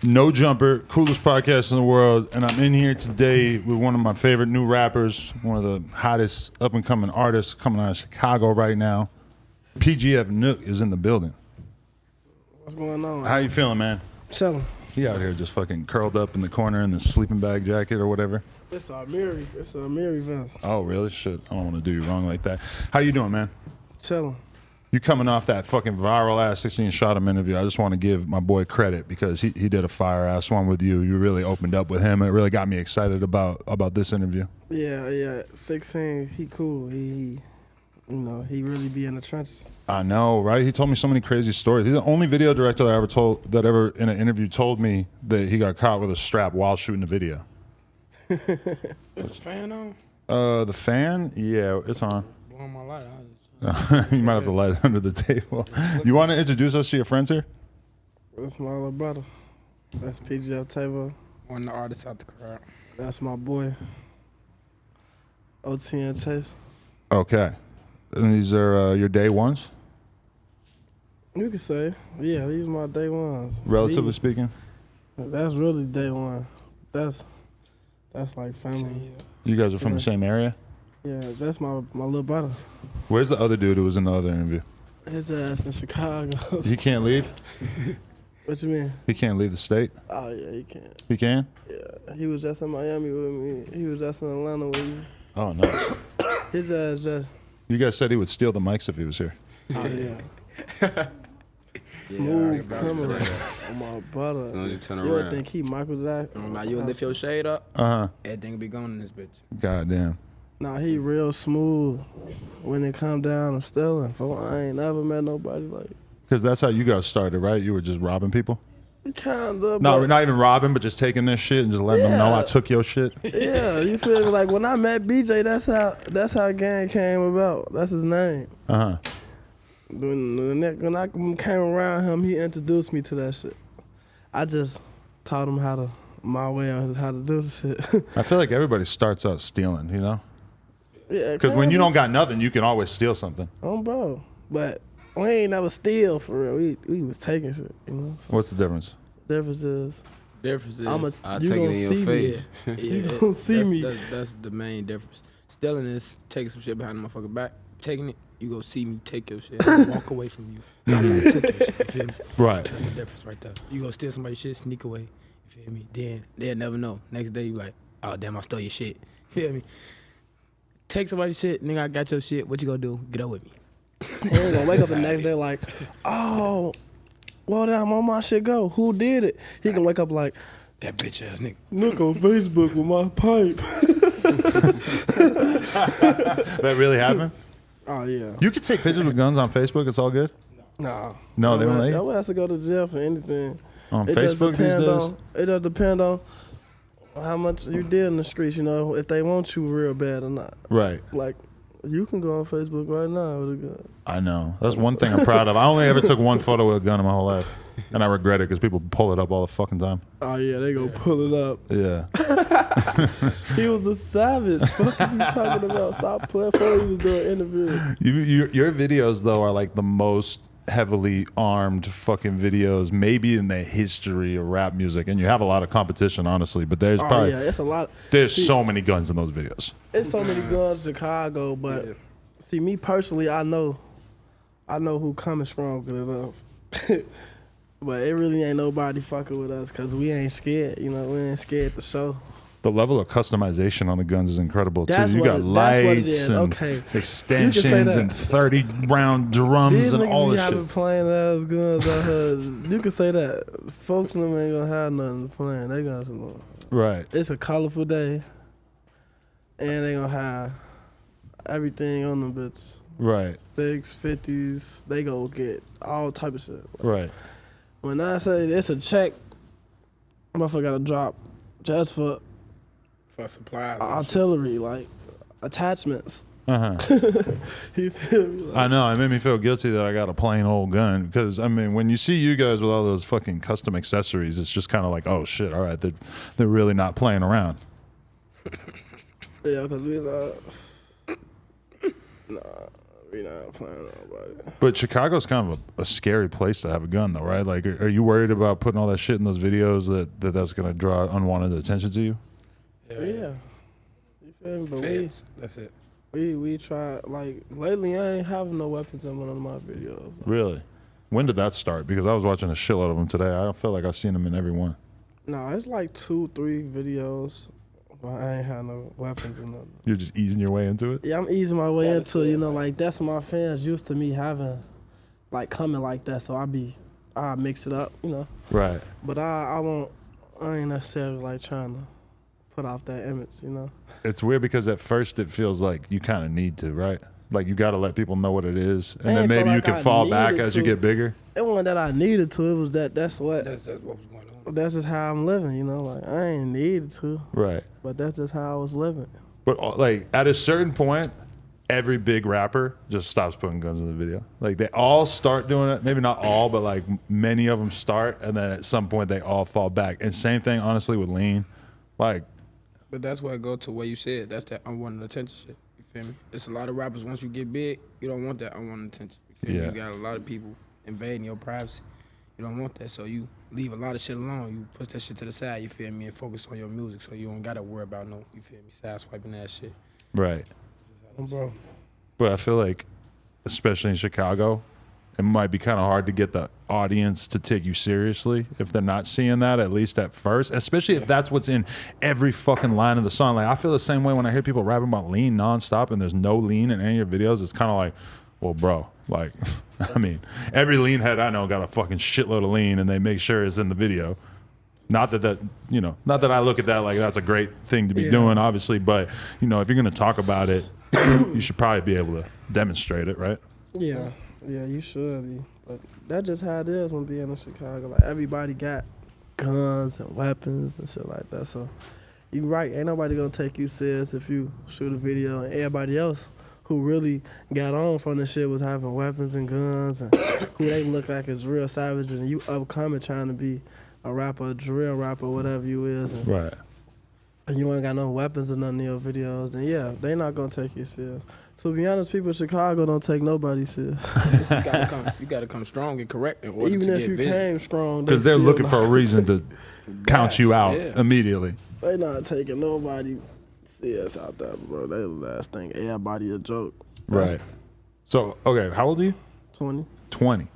No Jumper, coolest podcast in the world, and I'm in here today with one of my favorite new rappers, one of the hottest up-and-coming artists coming out of Chicago right now. PGF Nuk is in the building. What's going on? How you feeling, man? Chilling. He out here just fucking curled up in the corner in the sleeping bag jacket or whatever. It's a Mary vest. Oh, really? Shit, I don't want to do you wrong like that. How you doing, man? Chilling. You coming off that fucking viral-ass 16 Shot him interview. I just want to give my boy credit because he did a fire-ass one with you. You really opened up with him. It really got me excited about this interview. Yeah. 16, he cool. He really be in the trenches. I know, right? He told me so many crazy stories. He's the only video director that ever in an interview told me that he got caught with a strap while shooting a video. Is the fan on? The fan? Yeah, it's on. Blowing my light out. You might have to light it under the table. You want to introduce us to your friends here? That's my little brother. That's PGF Tavo. One of the artists out the crowd. That's my boy. OT and Chase. Okay. And these are your day ones? You could say. Yeah, these my day ones. Relatively speaking? That's really day one. That's like family. You guys are from the same area? Yeah, that's my little brother. Where's the other dude who was in the other interview? His ass in Chicago. He can't leave? What you mean? He can't leave the state? Oh, yeah, he can. He can? Yeah, he was just in Miami with me. He was just in Atlanta with me. Oh, nice. His ass just... You guys said he would steal the mics if he was here. Oh, yeah. Smooth criminal on my brother. As soon as you turn You around. would think he Michael Jackson. Like you would lift your shade up, Uh-huh. everything be gone in this bitch. Goddamn. Nah, he real smooth when it come down to stealing. I ain't never met nobody like... Because that's how you guys started, right? You were just robbing people? Kind of. No, not even robbing, but just taking their shit and just letting them know I took your shit? Yeah, you feel me? Like when I met BJ, that's how gang came about. That's his name. Uh-huh. When I came around him, he introduced me to that shit. I just taught him my way of how to do the shit. I feel like everybody starts out stealing, you know? Yeah, Because when you don't got nothing, you can always steal something. Oh, bro. But we ain't never steal for real. We was taking shit, you know? So What's the difference? difference is, Difference is I'll you take it gonna in see your me. face. You gonna see me. That's the main difference. Stealing is taking some shit behind the motherfucker back. Taking it, you go see me take your shit. I'm gonna walk away from you. I'm gonna take your shit. You feel me? Right. That's the difference right there. You go steal somebody's shit, sneak away. You feel me? Then they'll never know. Next day you like, oh damn, I stole your shit. You feel me? Take somebody's shit, nigga. I got your shit. What you gonna do? Get up with me. He ain't gonna wake up the next day like, oh, well, damn, all my shit go. Who did it? He can wake up like, That bitch ass nigga. look on Facebook with my pipe. That really happened? Oh, yeah. You can take pictures with guns on Facebook. It's all good? Nah. No, they don't let you? That has to go to jail for anything. On It just Facebook these depend days? It just depend on how much you did in the streets, you know, if they want you real bad or not. Right. Like, you can go on Facebook right now with a gun. I know. That's one thing I'm proud of. I only ever took one photo with a gun in my whole life. And I regret it because people pull it up all the fucking time. Oh, yeah, they gonna pull it up. Yeah. He was a savage. What are you talking about? Stop playing for you to do an interview. Your videos, though, are like the most heavily armed fucking videos maybe in the history of rap music. And you have a lot of competition, honestly. But there's probably... yeah, it's a lot. There's so many guns in those videos. It's so many guns in Chicago, but see, me personally, I know who coming strong good enough. But it really ain't nobody fucking with us because we ain't scared. You know, we ain't scared to show. The level of customization on the guns is incredible too. That's You what got it- that's what it lights is. and Okay. extensions that. and 30-round drums These and niggas all be this having shit. plain ass guns out here. You can say that. Folks in them ain't gonna have nothing playing. They gonna. Right. It's a colorful day, and they gonna have everything on them bitches. Right. Sticks, 50s. They gonna get all type of shit. Right. When I say it's a check, motherfucker gotta drop just for supplies. and shit. artillery, like attachments. Uh-huh. You feel me? Like, I know. It made me feel guilty that I got a plain old gun because, I mean, when you see you guys with all those fucking custom accessories, it's just kind of like, oh, shit, all right, they're really not playing around. yeah, because we We not playing nobody. But Chicago's kind of a scary place to have a gun, though, right? Like, are you worried about putting all that shit in those videos that's going to draw unwanted attention to you? Yeah. You feel me? But Feds. That's it. we try, like, lately I ain't having no weapons in one of my videos. Really? When did that start? Because I was watching a shitload of them today. I don't feel like I've seen them in every one. No, it's like 2-3 videos, but I ain't had no weapons or nothing. You're just easing your way into it? Yeah, I'm easing my way into it, you know, like, that's my fans used to me having, like, coming like that, so I mix it up, you know. Right. But I ain't necessarily, like, trying to put off that image, you know. It's weird because at first it feels like you kind of need to, right? Like you got to let people know what it is, and then maybe you can fall back as you get bigger. It wasn't that I needed to. It was that's what That's what was going on. that's just how I'm living. You know, like I ain't needed to, Right. but that's just how I was living. But like at a certain point, every big rapper just stops putting guns in the video. Like they all start doing it. Maybe not all, but like many of them start, and then at some point they all fall back. And same thing, honestly, with Lean. Like, But that's where I go to what you said. That's that unwanted attention shit. You feel me? It's a lot of rappers, once you get big, you don't want that unwanted attention. You feel me? You got a lot of people invading your privacy. You don't want that, so you leave a lot of shit alone. You push that shit to the side, you feel me, and focus on your music, so you don't gotta worry about no, you feel me, side swiping that shit. right. Bro, But I feel like, especially in Chicago, it might be kind of hard to get the audience to take you seriously if they're not seeing that, at least at first, especially if that's what's in every fucking line of the song. Like, I feel the same way when I hear people rapping about lean nonstop and there's no lean in any of your videos. It's kind of like, well, bro, like, I mean, every lean head I know got a fucking shitload of lean and they make sure it's in the video. Not that not that I look at that like that's a great thing to be doing, obviously, but, you know, if you're going to talk about it, you should probably be able to demonstrate it, right? yeah, you should be. But that's just how it is when being in Chicago. Like everybody got guns and weapons and shit like that. So you right, ain't nobody gonna take you serious if you shoot a video, and everybody else who really got on from the shit was having weapons and guns and who they look like is real savage, and you upcoming trying to be a rapper, a drill rapper, whatever you is, and, Right. and you ain't got no weapons or none in your videos, then yeah, they not gonna take you serious. To be honest, people in Chicago don't take nobody serious. You gotta come strong and correct in order Even to if get you busy. came strong, Because they're still looking not- for a reason to count you out immediately. They not taking nobody serious out there, bro. They last thing everybody a joke. Right. So, okay, how old are you? 20. 20.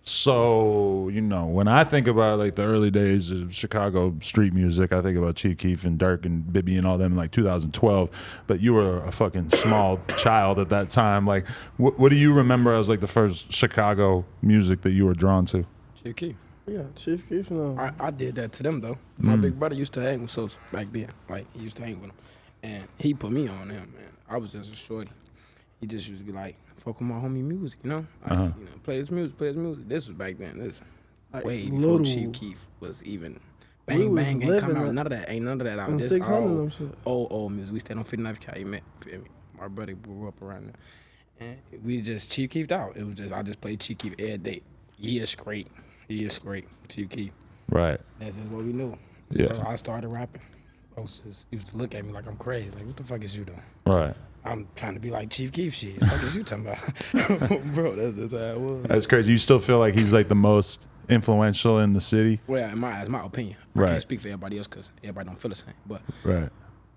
So, you know, when I think about like the early days of Chicago street music, I think about Chief Keef and Dirk and Bibby and all them in like 2012. But you were a fucking small child at that time. Like, what do you remember as like the first Chicago music that you were drawn to? Chief Keef. Yeah, Chief Keef. No. I did that to them though. My big brother used to hang with Sosa back then. Like he used to hang with him, and he put me on him. Man, I was just a shorty. He just used to be like, "Fuck with my homie music," you know. Like, you know, play his music, play his music. This was back then. This Like, way before little- Chief Keef was even. We Bang was bang ain't come living out. it. None of that. Ain't none of that out. And This 600 all and shit. old music. We stayed on 59th Calumet. Feel me? My brother grew up around there, and we just Chief Keefed out. It was just I just played Chief Keef every day. Years straight. Chief Keef. Right. That's just what we knew. Yeah. So I started rapping. Folks used to look at me like I'm crazy. Like, what the fuck is you doing? Right. I'm trying to be like Chief Keef shit. What the fuck is you talking about? Bro, that's how it was. That's crazy. You still feel like he's like the most influential in the city? Well, in my eyes, my opinion. I Right. can't speak for everybody else because everybody don't feel the same. But Right.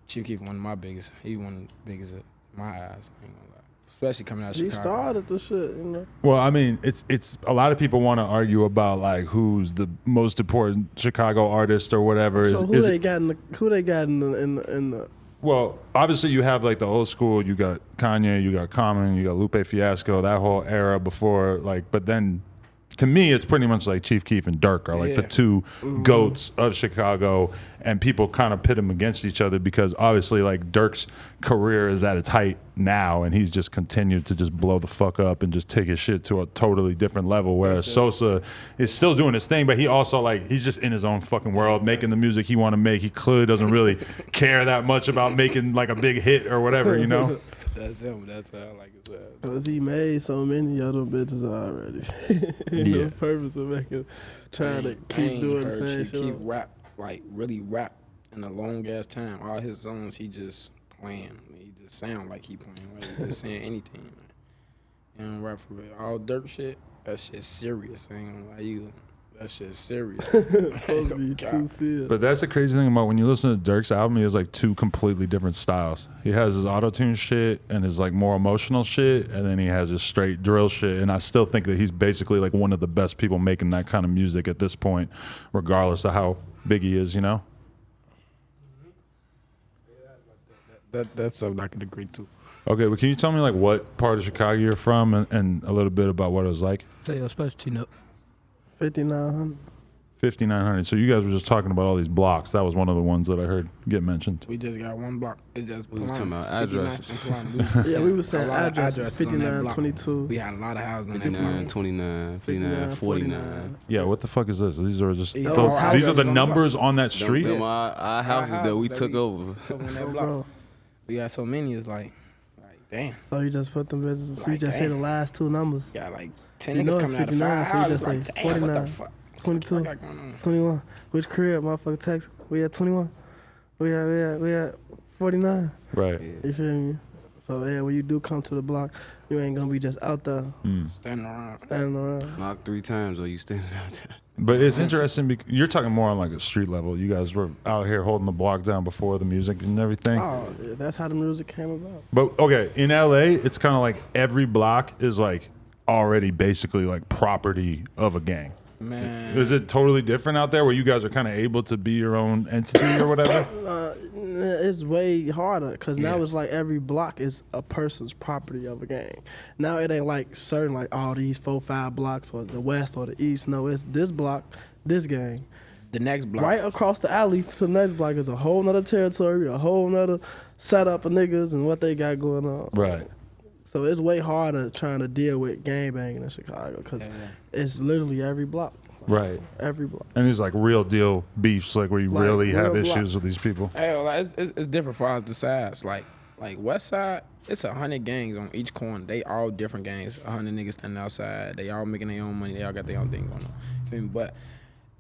Chief Keef one of my biggest. He one of the biggest in my eyes. I ain't gonna lie. Especially coming out of He Chicago. started the shit, you know. Well, I mean, it's a lot of people want to argue about like who's the most important Chicago artist or whatever. So who they got in the Well, obviously you have like the old school. You got Kanye, you got Common, you got Lupe Fiasco, that whole era before. Like, but then to me, it's pretty much like Chief Keef and Dirk are like the two goats of Chicago, and people kind of pit them against each other because obviously like Dirk's career is at its height now, and he's just continued to just blow the fuck up and just take his shit to a totally different level. Whereas Sosa is still doing his thing, but he also like he's just in his own fucking world, making the music he want to make. He clearly doesn't really care that much about making like a big hit or whatever, you know. That's him. That's how I like it. Cause he made so many other bitches already. Yeah. The purpose of trying to keep doing the same Chief Keef shit. rap, like really rap in a long ass time. All his songs, he just playing. He just sound like he playing. Like he just saying anything. Man. You don't rap for real. All dirt shit, that shit serious. I ain't gonna lie you. That shit's serious. Supposed to be too serious. But that's the crazy thing about when you listen to Dirk's album, he has like two completely different styles. He has his auto-tune shit and his like more emotional shit, and then he has his straight drill shit. And I still think that he's basically like one of the best people making that kind of music at this point, regardless of how big he is, you know? That's something I could agree to. Okay, but can you tell me like what part of Chicago you're from and a little bit about what it was like? Say your specialty note. 5,900. 5,900. So you guys were just talking about all these blocks. That was one of the ones that I heard get mentioned. We just got one block. It's just We was talking about 59 addresses. and Palani. Yeah, we was saying a lot of addresses. on that block. 5922. We had a lot of houses on that 59, block. 29, 59, 49. Yeah, what the fuck is this? These are just These those, are these are the houses on the numbers on that street. Them our houses that we took over. On that Oh, block. bro. We got so many. It's like damn. So you just put them businesses. So you Like, just say damn. the last two numbers. Got like 10 You know niggas it's coming out of 59, five so you houses. just Like say damn, what 49, the fuck? 22, What I got going on? 21. Which crib, motherfucker, Texas? We at 21. We at 49. Right. You feel me? So yeah, when you do come to the block, you ain't gonna be just out there Standing around. standing around. Knock 3 times or you standing out there. But it's interesting because you're talking more on like a street level. You guys were out here holding the block down before the music and everything. Oh, yeah, that's how the music came about. But okay, in LA, it's kind of like every block is like already basically like property of a gang. Man. Is it totally different out there where you guys are kind of able to be your own entity or whatever? It's way harder because now Yeah. it's like every block is a person's property of a gang. Now it ain't like certain like all these 4-5 blocks or the west or the east. No, it's this block, this gang. The next block. Right across the alley to the next block is a whole nother territory, a whole nother setup of niggas and what they got going on. Right. So it's way harder trying to deal with gang banging in Chicago because it's literally every block. Right. Every block. And these like real deal beefs, like where you Like, really have real block. issues with these people. Hey, like, it's different for us the sides. Like West Side, it's 100 gangs on each corner. They all different gangs. 100 niggas standing outside. They all making their own money. They all got their own thing going on. Feel me? But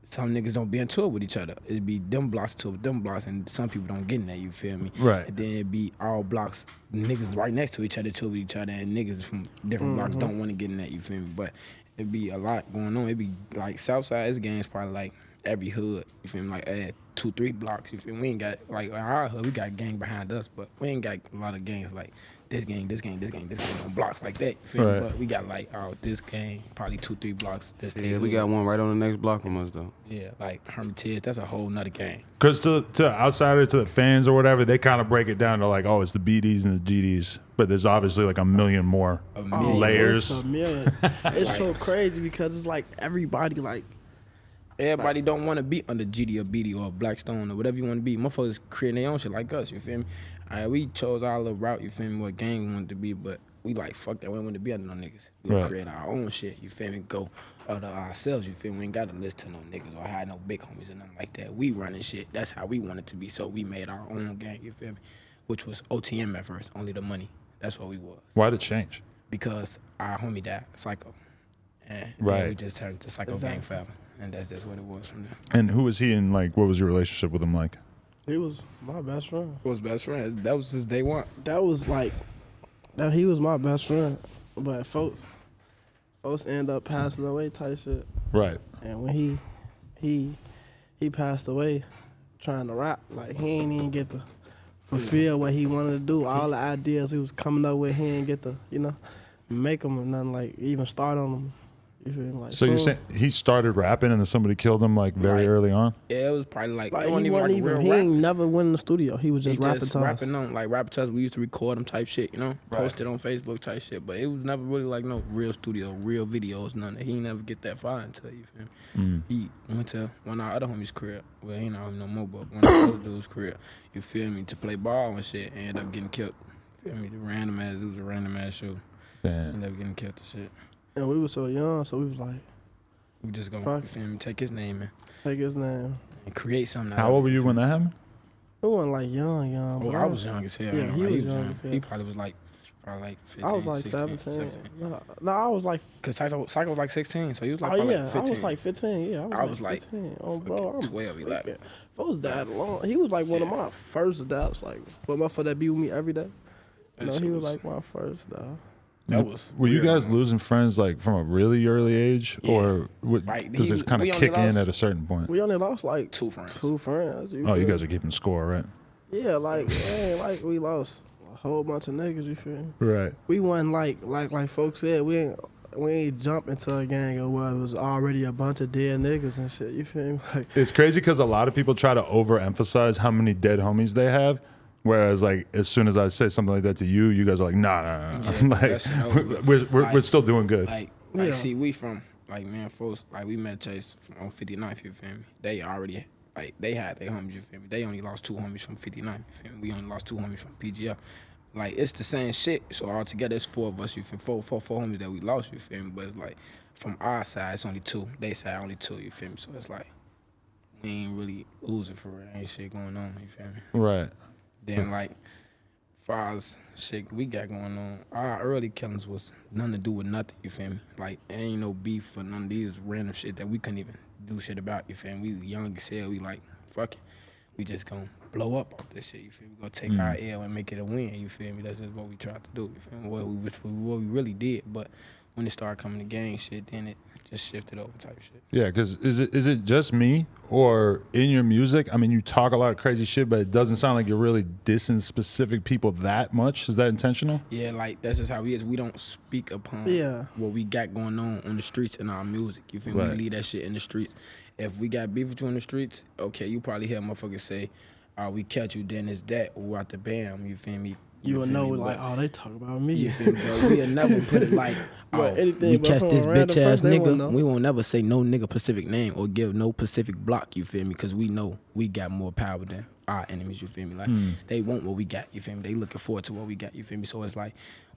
some niggas don't be into it with each other. It'd be them blocks to with them blocks, and some people don't get in that. You feel me? Right. And then it'd be all blocks, niggas right next to each other, to with each other, and niggas from different blocks don't want to get in that. You feel me? But it'd be a lot going on. It'd be like Southside, this gang's probably like every hood. You feel me? Like 2-3 blocks. You feel me? We ain't got like our hood. We got gang behind us, but we ain't got a lot of gangs like this gang on blocks like that. You feel Right. me? But we got like this gang probably 2-3 blocks. This Yeah, gang. we got one right on the next block from us though. Yeah, like Hermitage. That's a whole nother gang. Because to outsiders, to the fans or whatever, they kind of break it down to like, oh, it's the BDs and the GDs. But there's obviously like a million more A million. layers. It's a million. It's so crazy because it's like everybody like Everybody don't want to be under GD or BD or Blackstone or whatever you want to be. Motherfuckers creating their own shit like us, you feel me? We chose our little route, you feel me, what gang we wanted to be, but we like, fuck that, we don't want to be under no niggas. We Right. create our own shit, you feel me? Go under ourselves, you feel me? We ain't got to listen to no niggas or have no big homies or nothing like that. We running shit. That's how we want it to be, so we made our own gang, you feel me? Which was OTM at first, only the money. That's what we was. Why'd it change? Because our homie died, Psycho. And Right. then we just turned to Psycho Gang Family. And that's just what it was from there. And who was he and like what was your relationship with him like? he was my best friend. Was best friends. That was since day one. That was like that he was my best friend. But folks ended up passing away type shit. Right. And when he passed away trying to rap, like he ain't even get to fulfill what he wanted to do. All the ideas he was coming up with, he ain't get to, make them or nothing, like even start on them. You feel me? Like, So you're saying he started rapping and then somebody killed him like very Right. early on? Yeah, it was probably like, like it wasn't he even wasn't like even, a he real ain't rap. never went in the studio. He was just rapping to us. rapping on, like rapping to us. We used to record him type shit, Right. posted on Facebook type shit. But it was never really like no real studio, real videos, none of that. He ain't never get that far until, you feel me? He went to one of our other homies' crib. Well, he not no more, but one of the other dudes' crib. You feel me? To play ball and shit, and ended up getting killed. Feel me? It was a random ass show. Damn. Ended up getting killed and shit. And we was so young, so we was like, We just gonna, Fuck. you feel me? Take his name and take his name. create something. out How of old it, were you feel when me? that happened? We wasn't like young. Oh, but I was young as hell. Yeah, ain't he gonna lie. was young as hell. He probably was like 15, I was like 16, 17. No, I was like, Cause Psycho was like 16, so he was like, oh probably yeah, like 15. I was like 15. Yeah, I was like 15. Oh, bro, I'm 12, 11. Folks died long. He was like one of my first doubts. Like for that be with me every day. That No, shit he was like my first dog. Were you weird guys ones. losing friends like from a really early age, Yeah. or Like, does this kind of we only kick in lost- at a certain point? We only lost like 2 friends. 2 friends. Oh, you feel guys me? are keeping score, right? Yeah, like it ain't like we lost a whole bunch of niggas. You feel me? Right. We wasn't like folks said. We ain't jump into a gang or where it was already a bunch of dead niggas and shit. You feel me? Like, It's crazy because a lot of people try to overemphasize how many dead homies they have. Whereas, like, as soon as I say something like that to you, you guys are like, nah. Yeah, like, that's over. we're still doing good. Like, Yeah. see, we from, like, man, folks, like, we met Chase from on 59th, you feel me? They already, like, they had their homies, you feel me? They only lost 2 homies from 59th, you feel me? We only lost 2 homies from PGF. Like, it's the same shit. So, altogether, it's 4 of us, you feel me? Four homies that we lost, you feel me? But it's like, from our side, it's only 2. They side, only 2, you feel me? So, it's like, we ain't really losing for real. Ain't shit going on, you feel me? Right. Then, like, far as shit we got going on, our early killings was nothing to do with nothing, you feel me? Like, ain't no beef for none of these random shit that we couldn't even do shit about, you feel me? We young as hell, we like, fuck it. We just gonna blow up off this shit, you feel me? We gonna take our L and make it a win, you feel me? That's just what we tried to do, you feel me? What we really did, but when it started coming to gang shit, then it just shifted over type shit. Yeah, because is it just me, or in your music? I mean, you talk a lot of crazy shit, but it doesn't sound like you're really dissing specific people that much. Is that intentional? Yeah, like, that's just how we is. We don't speak upon what we got going on the streets in our music. You feel me? Right. We leave that shit in the streets. If we got beef with you in the streets, okay, you probably hear motherfuckers say, we catch you, then it's that, or out the bam, you feel me? you would feel know, me? like, But oh, they talk about me. you feel me? But we'll never put it like, But anything we but catch from this a random bitch ass person, they won't know. nigga. We won't never say no nigga specific name or give no specific block, you feel me? Because we know we got more power than our enemies, you feel me? Like, they want what we got, you feel me? They looking forward to what we got, you feel me? So it's like,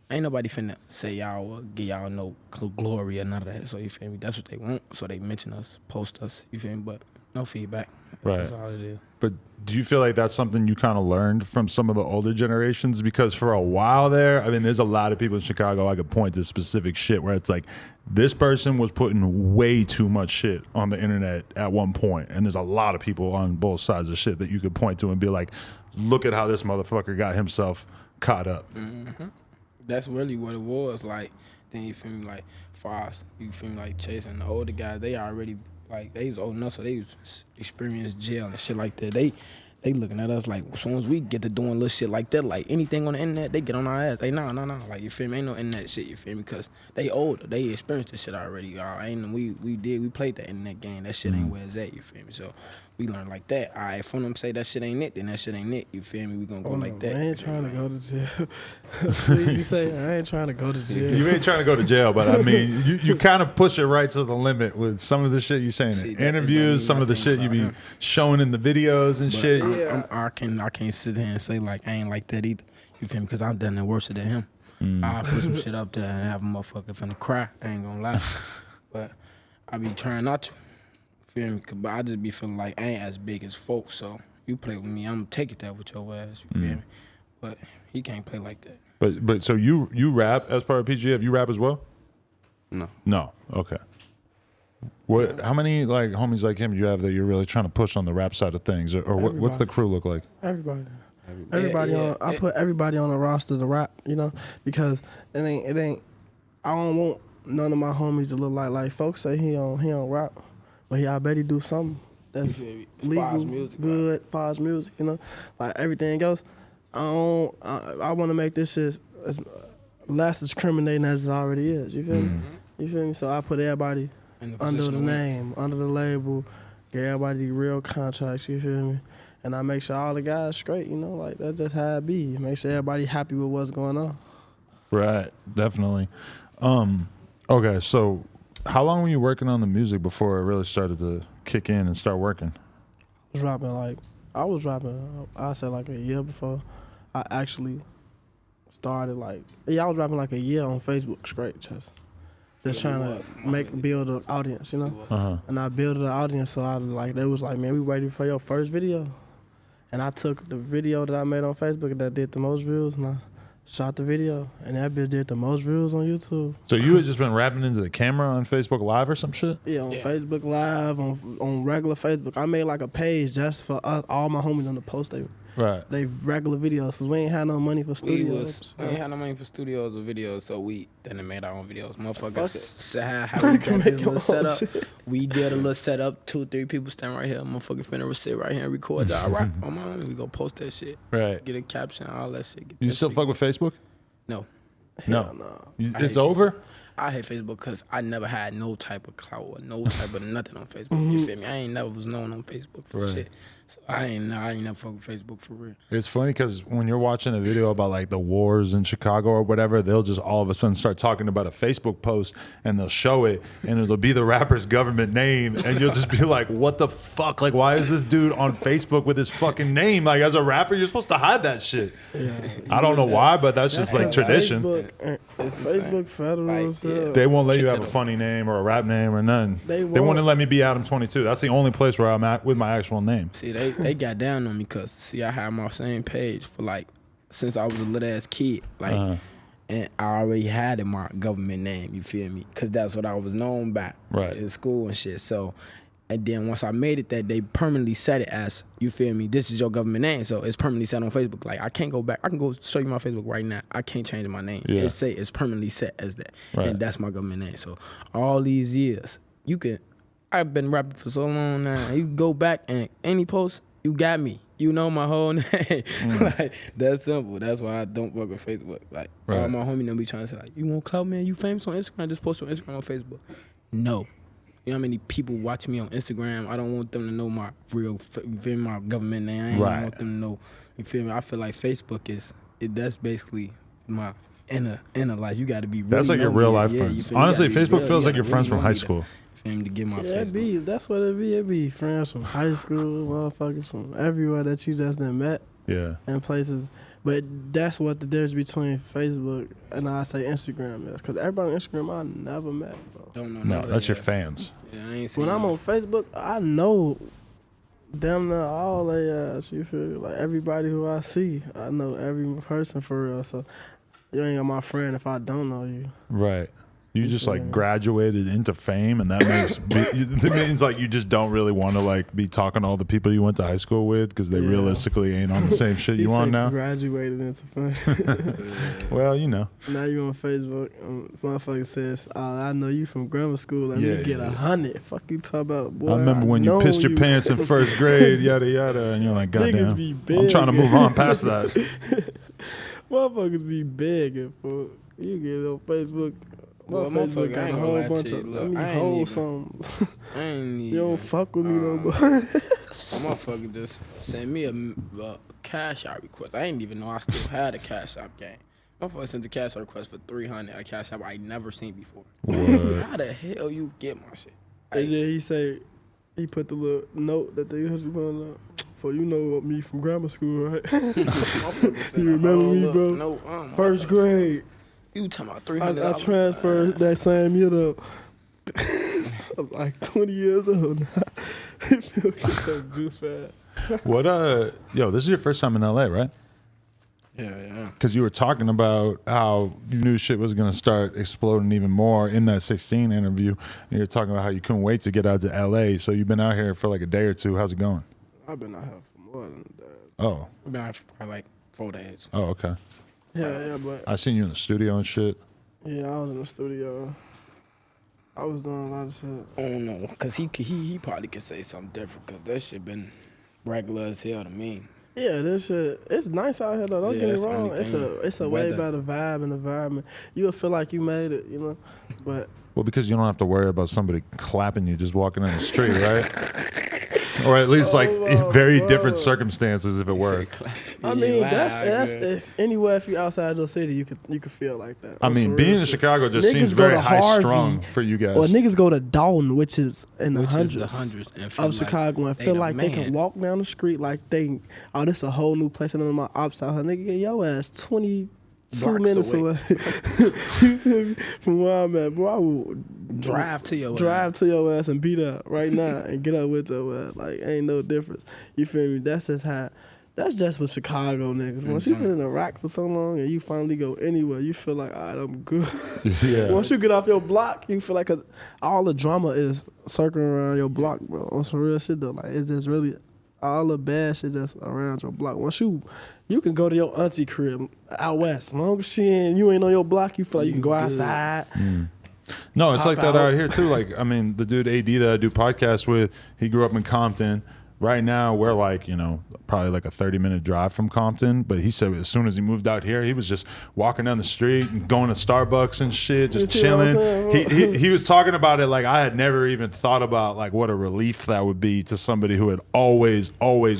ain't nobody finna say y'all or give y'all no glory or none of that. So you feel me? That's what they want. So they mention us, post us, you feel me? But no feedback. That's Right. all it is. But do you feel like that's something you kind of learned from some of the older generations? Because for a while there, I mean, there's a lot of people in Chicago I could point to specific shit where it's like, this person was putting way too much shit on the internet at one point, and there's a lot of people on both sides of shit that you could point to and be like, look at how this motherfucker got himself caught up. That's really what it was. Like, then you feel me? Like, Foss, you feel me? Like, chasing the older guys, they already, like, they was old enough, so they was experienced jail and shit like that. They looking at us like, as soon as we get to doing little shit like that, like anything on the internet, they get on our ass. Hey, no. Like, you feel me? Ain't no internet shit, you feel me? Because they older. They experienced this shit already, y'all. We played that internet game. That shit ain't where it's at, you feel me? So we learned like that. All right, if one of them say that shit ain't it, then that shit ain't it, you feel me? We gonna go like that. I ain't trying to go to jail. Please, you say I ain't trying to go to jail. You ain't trying to go to jail, but I mean, you kind of push it right to the limit with some of the shit you saying See, in that- interviews, that some of the mean shit you nothing be about him. showing in the videos and But shit. I can't sit here and say like I ain't like that either. You feel me? Because I've done it worse than him. I put some shit up there and have a motherfucker finna cry. I ain't gonna lie. But I be trying not to. Feel me? But I just be feeling like I ain't as big as folks. So you play with me, I'm gonna take it there with your ass. You feel me? But he can't play like that. But so you rap as part of PGF? You rap as well? No. No. Okay. What? How many like homies like him do you have that you're really trying to push on the rap side of things, or what's the crew look like? Everybody. Yeah, I put everybody on the roster to rap, you know, because it ain't. I don't want none of my homies to look like folks say he don't rap, but I bet he do something that's feel me? legal, Faz music, good, Faz music, you know, like everything else. I want to make this shit as less discriminating as it already is. You feel me? You feel me? So I put everybody In the under position the to win. name, under the label, get everybody real contracts, you feel me? And I make sure all the guys straight, you know, like that's just how it be. Make sure everybody happy with what's going on. Right. Definitely. Okay. So, how long were you working on the music before it really started to kick in and start working? I was rapping, I said like a year before I actually started I was rapping like a year on Facebook straight, just trying to build an audience, you know? And I built an audience, so they was like, man, we ready for your first video. And I took the video that I made on Facebook that did the most views, and I shot the video, and that bitch did the most views on YouTube. So you had just been rapping into the camera on Facebook Live or some shit? Yeah, on Facebook Live, on regular Facebook. I made like a page just for us, all my homies on the post. Right. they regular videos. Cause we ain't had no money for studios. We ain't had no money for studios or videos, so we then made our own videos. Motherfuckers Fuck it. said how we got Make this your little own setup. shit. We did a little setup. 2 or 3 people stand right here. Motherfucker finna sit right here and record y'all rap. On my own, we go post that shit. Right. Get a caption, all that shit. Get You that still shit. fuck with Facebook? No. No. No. I It's hate over? I hate Facebook because I never had no type of clout or no type of nothing on Facebook. You feel me? I ain't never was known on Facebook for Right. shit. So I ain't never fuck with Facebook for real. It's funny because when you're watching a video about like the wars in Chicago or whatever, they'll just all of a sudden start talking about a Facebook post and they'll show it and it'll be the rapper's government name and you'll just be like, what the fuck? Like, why is this dude on Facebook with his fucking name? Like, as a rapper, you're supposed to hide that shit. Yeah. I don't know why, but that's just like tradition. Facebook federal. Like, stuff. yeah. They won't let you Kick have it a up. funny name or a rap name or none. They wouldn't won't. let me be Adam 22. That's the only place where I'm at with my actual name. See, they got down on me because, see, I had my same page for like, since I was a little ass kid. Like, and I already had in my government name, you feel me? Because that's what I was known by Right. in school and shit. So, and then once I made it that, they permanently set it as, you feel me, this is your government name. So it's permanently set on Facebook. Like, I can't go back. I can go show you my Facebook right now. I can't change my name. Yeah. It say it's permanently set as that. Right. And that's my government name. So all these years, I've been rapping for so long now. You go back and any post, you got me. You know my whole name. Like, that's simple. That's why I don't work with Facebook. Like, all Right. my homie them be trying to say, like, you want clout, man? You famous on Instagram? Just post on Instagram or Facebook. No. You know how many people watch me on Instagram? I don't want them to know my my government name. I ain't Right. want them to know. You feel me? I feel like Facebook that's basically my inner life. You got to be really That's like your know me. real life Yeah, you friends. feel me? You Honestly, gotta be Facebook real. feels You like your gotta friends really from know high me to- school. For him to get my Yeah, it Facebook. be. That's what it be. It be friends from high school, motherfuckers from everywhere that you just done met Yeah. in places. But that's what the difference between Facebook and I say Instagram is. Because everybody on Instagram I never met, bro. Don't know. No, none of that's that your yet. fans. Yeah, I ain't seen When I'm it. on Facebook, I know damn near all they ass. You feel me? Like everybody who I see, I know every person for real. So you ain't my friend if I don't know you. Right. You just like Yeah. graduated into fame, and that it means like you just don't really want to like be talking to all the people you went to high school with because they Yeah. realistically ain't on the same shit He you on said now. graduated into fame. Well, you know. Now you on Facebook, motherfucker says, I know you from grammar school. Let Yeah, me get yeah. 100. Fuck you talking about, boy. I remember when you know pissed your pants in first grade, yada yada, and you're like, Niggas goddamn. be I'm trying to big. move on past that. Motherfuckers be begging for you get on Facebook. Well, My Facebook motherfucker, I got ain't a gonna whole lie bunch to you. of Look, let me I ain't hold even- some. I ain't You don't even. fuck with me no more. A motherfucker just sent me a cash out request. I didn't even know I still had a cash out game. Motherfucker sent the cash out request for 300. A cash out I never seen before. What? How the hell you get my shit? And then he say he put the little note that they used to put on for you know me from grammar school, right? Motherfucker sent You a remember whole me, look- bro? No, First grade. You talking about I, 300? I transferred that same year though. I'm like 20 years old now. It feel so goof ass. What yo, this is your first time in LA, right? Yeah. Because you were talking about how you knew shit was gonna start exploding even more in that 16 interview. And you're talking about how you couldn't wait to get out to LA. So you've been out here for like a day or two. How's it going? I've been out here for more than that. Oh. We've been out for probably like 4 days. Oh, okay. Yeah, but I seen you in the studio and shit. yeah, I was in the studio. I was doing a lot of shit. I don't know, cause he probably could say something different, cause that shit been regular as hell to me. Yeah, this shit, it's nice out here though. Don't Yeah, get me that's the wrong. only thing. It's a way Weather. better vibe and environment. You'll feel like you made it, you know. But Well, because you don't have to worry about somebody clapping you just walking down the street, right? Or at least like Oh, very bro. different circumstances if it were. I mean, that's if anywhere if you outside your city, you could feel like that. I On mean, some being real in shit. Chicago just Niggas seems go very to high Harvey, strung for you guys. Or niggas go to Dalton, which is in the Which hundreds, is the hundreds and feel of like Chicago, and they feel the like they can man. walk down the street like they, oh, this a whole new place, and then my ops out here, nigga, get your ass 22 Blocks minutes away. away. You feel me? From where I'm at, bro. I will Drive to your drive to your ass and beat up right now and get up with your ass. Like, ain't no difference. You feel me? That's just how. That's just with Chicago niggas. Once you've been in Iraq for so long and you finally go anywhere, you feel like, all right, I'm good. Yeah. Once you get off your block, you feel like all the drama is circling around your block, bro. On some real shit though, like it's just really all the bad shit that's around your block. Once you can go to your auntie crib out west. As long as you ain't on your block, you feel like you can go outside. No, it's Pop like that out. out here too. Like, I mean, the dude AD that I do podcasts with, he grew up in Compton. Right now, we're like, probably like a 30-minute drive from Compton. But he said as soon as he moved out here, he was just walking down the street and going to Starbucks and shit, just You see what I'm chilling. saying? He was talking about it like I had never even thought about like what a relief that would be to somebody who had always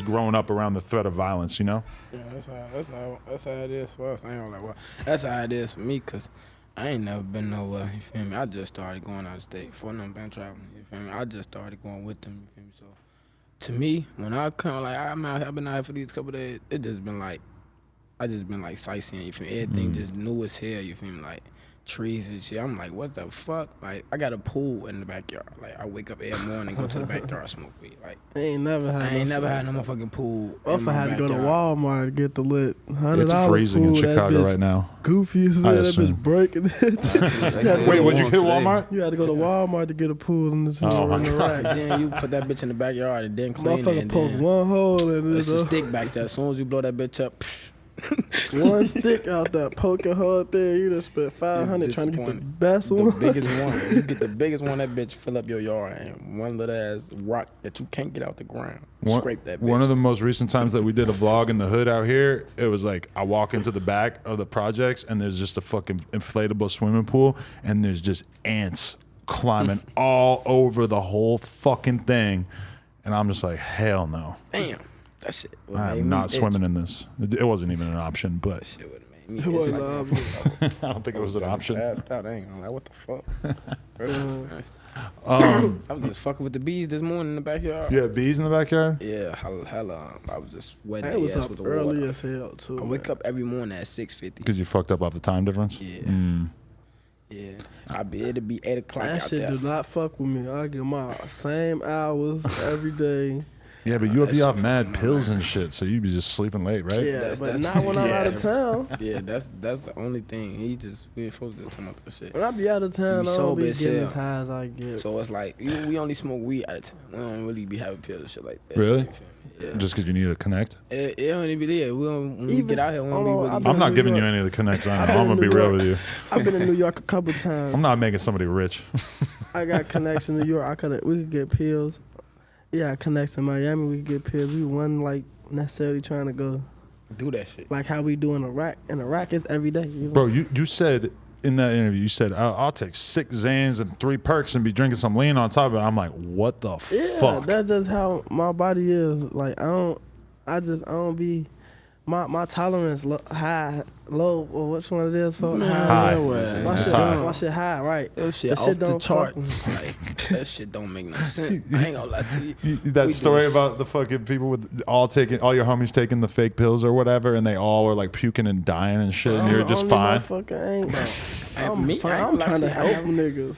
grown up around the threat of violence, Yeah, that's how it is for us. I ain't gonna lie. That's how it is for me, cause I ain't never been nowhere. You feel me? I just started going out of state. Before nothing been traveling. You feel me? I just started going with them. You feel me? So to me, when I come, like I've been out here for these couple days, it just been like I just been like sightseeing. You feel me? Everything just new as hell. You feel me? Like trees and shit. I'm like, what the fuck? Like I got a pool in the backyard. Like I wake up every morning, go to the backyard, smoke weed. Like I ain't never had no motherfucking pool. If I had to go to Walmart to get the lit $100 It's freezing in pool, that Chicago bitch right now. Goofy as I hell. That assume. bitch breaking it. Wait, would you hit Walmart? You had to go to Walmart to get a pool in the, Oh, in the my rack. Then you put that bitch in the backyard and then clean it. Motherfucker And poke then one hole in it. it's a stick back there. As soon as you blow that bitch up, One stick out there, poke a hole there. You just spent $500 trying to get the best the one. biggest one. You get the biggest one, that bitch fill up your yard, and one little ass rock that you can't get out the ground. Scrape that bitch. One of the most recent times that we did a vlog in the hood out here, it was like I walk into the back of the projects and there's just a fucking inflatable swimming pool and there's just ants climbing all over the whole fucking thing. And I'm just like, hell no. Damn, that shit. I am not swimming in this. It wasn't even an option, but Shit would have made me. It was I don't think it was an option. Passed out. I ain't gonna lie. What the fuck? Um, I was just fucking with the bees this morning in the backyard. you had bees in the backyard? Yeah, hella. I was just wetting It was their ass up with the early water. as hell, too. I wake up every morning at 6:50. Because you fucked up off the time difference? Yeah. Yeah, it'd be 8 o'clock That out shit there. do not fuck with me. I get my same hours every day. Yeah, but you'll That be shit off mad fucking pills mind. and shit, so you'd be just sleeping late, right? Yeah, That's- but that's- not when I'm yeah. out of town. Yeah, that's the only thing. We ain't supposed to just talk about that shit. When I be out of town, You I don't sober be as getting hell. as high as I get. So it's like we only smoke weed out of town. We don't really be having pills and shit like that. Really? You feel me? Yeah. Just because you need to connect? It don't even be there. We don't. When we Even- get out here, we don't hold be on, really. I've been- I'm not New giving you York. any of the connects. I'm I've been going to in be New real York. with you. I've been in New York a couple times. I'm not making somebody rich. I got connects in New York. We could get pills. Yeah, connects in Miami. We could get pills. We wasn't like necessarily trying to go do that shit. like how we do in Iraq. In Iraq, it's every day. You know? Bro, you said in that interview, you said, I'll take 6 Xans and 3 Perks and be drinking some lean on top of it. I'm like, what the Yeah, fuck? that's just how my body is. Like I don't be my tolerance low or which one it is for High. My It's shit, high. my shit high, right? That shit That off shit the don't fuck charts. Like that shit don't make no sense. I ain't gonna lie to you. That We story do this. about the fucking people with all your homies taking the fake pills or whatever, and they all were like puking and dying and shit, and I'm you're the just only fine. motherfucker And I'm me, fine. I ain't I'm gonna lie trying to you, I help am- niggas.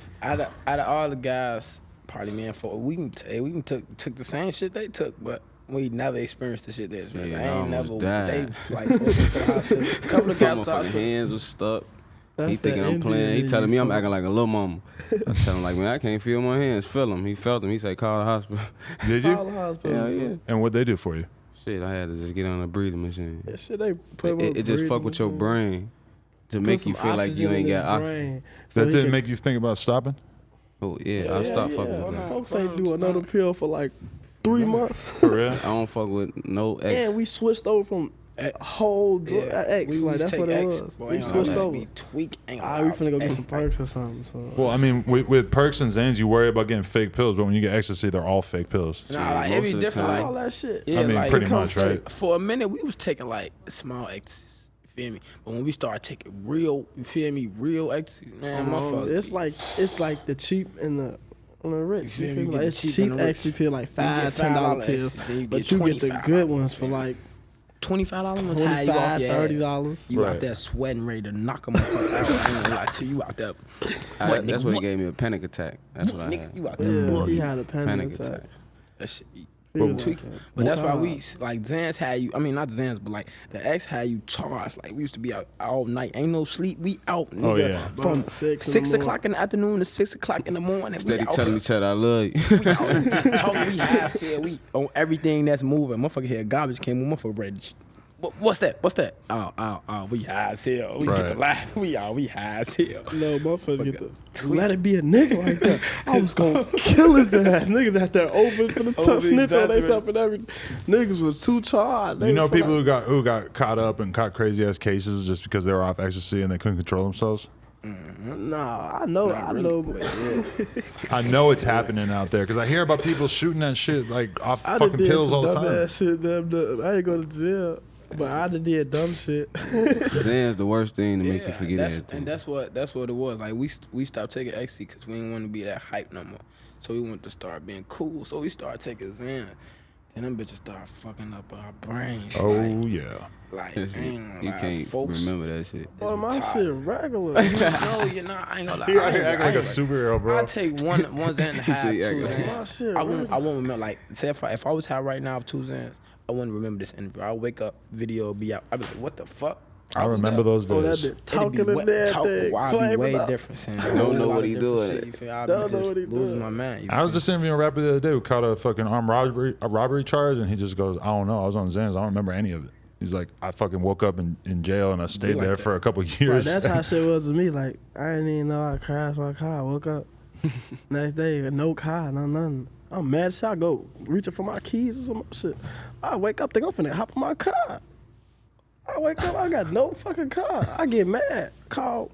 Out of all the guys, probably me and four, we can took the same shit they took, but we never experienced the shit that's real. Yeah, I I ain't never. almost died. They like forced me to the hospital. A couple of guys to the My hospital. hands was stuck. That's He thinking the I'm playing. He Indian telling me I'm you acting like a little mama. I tell him like, man, I can't feel my hands. Feel them. He felt them. He said, call the hospital. Did Call you? the hospital. Hell yeah. And what'd they do for you? Shit, I had to just get on a breathing machine. That shit they put him on It just fuck breathing with your machine. brain to Put make you some feel like you oxygen ain't in got his oxygen. brain so That he didn't can- make you think about stopping? Oh yeah, I stopped fucking with that. Folks ain't do another pill for like 3 months. For real? I don't fuck with no X. And we switched over from whole drug X. Like that's what it was. We switched over. Tweak. We finna go get some perks or something. So. Well, I mean, with Perks and Xans, you worry about getting fake pills, but when you get ecstasy, they're all fake pills. Nah, like, Most it be of the different. time. Like, all that shit. yeah, I mean, like, pretty it much, comes- right? For a minute, we was taking like small ecstasies. You feel me? But when we started taking real, you feel me, real ecstasy, man, motherfucker. It's like the cheap and the rich. You feel You me? feel You me? get Like the it's cheap cheap and the rich. ecstasy pill like You get $5-10 pills, ecstasy, then you but get you get the $25, good ones for you feel me? like $25 was high. You off your ass. $30. You Right. out there sweating, ready to knock a motherfucker out. I ain't gonna lie to you. You out there. That's nigga, what he gave me a panic attack. That's what I Nigga, had. you out there. Yeah, boy. he had a panic Panic attack. attack. That shit. He was tweaking. out But that's why charged. we like Zans had you. I mean not Zans, but like the X had you charged. Like we used to be out all night. Ain't no sleep. We out, nigga. Oh, yeah. From Six in the 6 o'clock in the afternoon to 6 o'clock in the morning. Steady we out. telling each other I love you. We out just talking. We high said we on everything that's moving. Motherfucker here garbage came. Motherfucker ready. What's that? What's that? Oh, we high as hell. We get the laugh. We high as hell. No, motherfucker get the let it be a nigga like that. I was gonna kill his ass. Niggas out there over for the tough snitch on themselves and everything. Niggas was too charged. You know people who got caught up and caught crazy ass cases just because they were off ecstasy and they couldn't control themselves? Nah, I know. I know it's happening out there because I hear about people shooting that shit like off I fucking done did pills some all the dumb time. ass shit, I ain't go to jail, but I done did dumb shit. Zan's the worst thing to make you forget everything. And that's what it was. Like we stopped taking ecstasy because we didn't want to be that hype no more. So we wanted to start being cool. So we started taking Zan. And them bitches start fucking up our brains. Oh yeah. Like That shit, ain't you like, can't folks. remember that shit. Boy, my tired. shit regular. No, you're not. I ain't gonna lie. He I ain't acting like a superhero, bro. I take one Zan and a half, said he 2 acting like- My Zans. shit I won't regular. remember. Like, say if I was high right now of 2 Zans, I wouldn't remember this interview. I'll wake up, video will be out. I'll be like, what the fuck? I was remember there. those Oh, that days. bitch talking It'd be and everything. I'll be flaming way up. different. Son. Don't know what he doing. I'll Don't be know just what he losing doing. my mind. I was just interviewing a rapper the other day who caught a fucking armed robbery charge, and he just goes, I don't know. I was on Zans. I don't remember any of it. He's like, I fucking woke up in jail and I stayed like there that. for a couple Right, years. that's how shit was with me. Like, I didn't even know I crashed my car. I woke up. Next day, no car, no nothing. I'm mad as hell. I go reaching for my keys or some shit. I wake up, think I'm finna hop in my car. I wake up, I got no fucking car. I get mad. Call,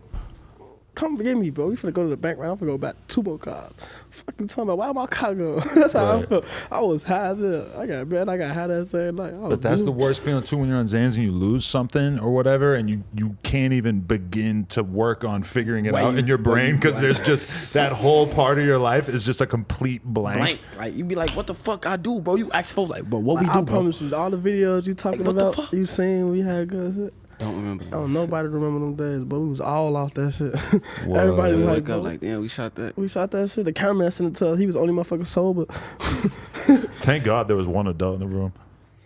come get me, bro. We finna go to the bank right now. I'm finna go back 2 more cars. Fucking talking about why my car go. That's how I Right. felt. I was high as hell. I got mad. I got high that same night. But that's the worst feeling too when you're on Zans and you lose something or whatever, and you can't even begin to work on figuring it out in your brain because there's just that whole part of your life is just a complete blank. Like you be like, what the fuck I do, bro? You ask folks like, bro, what we do, I bro? promise you, all the videos you talking Like, what the about, fuck? you seen we had good shit. Don't remember. Oh, nobody remember them days, but we was all off that shit. Everybody We was like, wake bro, up like, damn, we shot that. we shot that shit. The cameraman sent it to us. He was the only motherfucker sober. Thank God there was one adult in the room.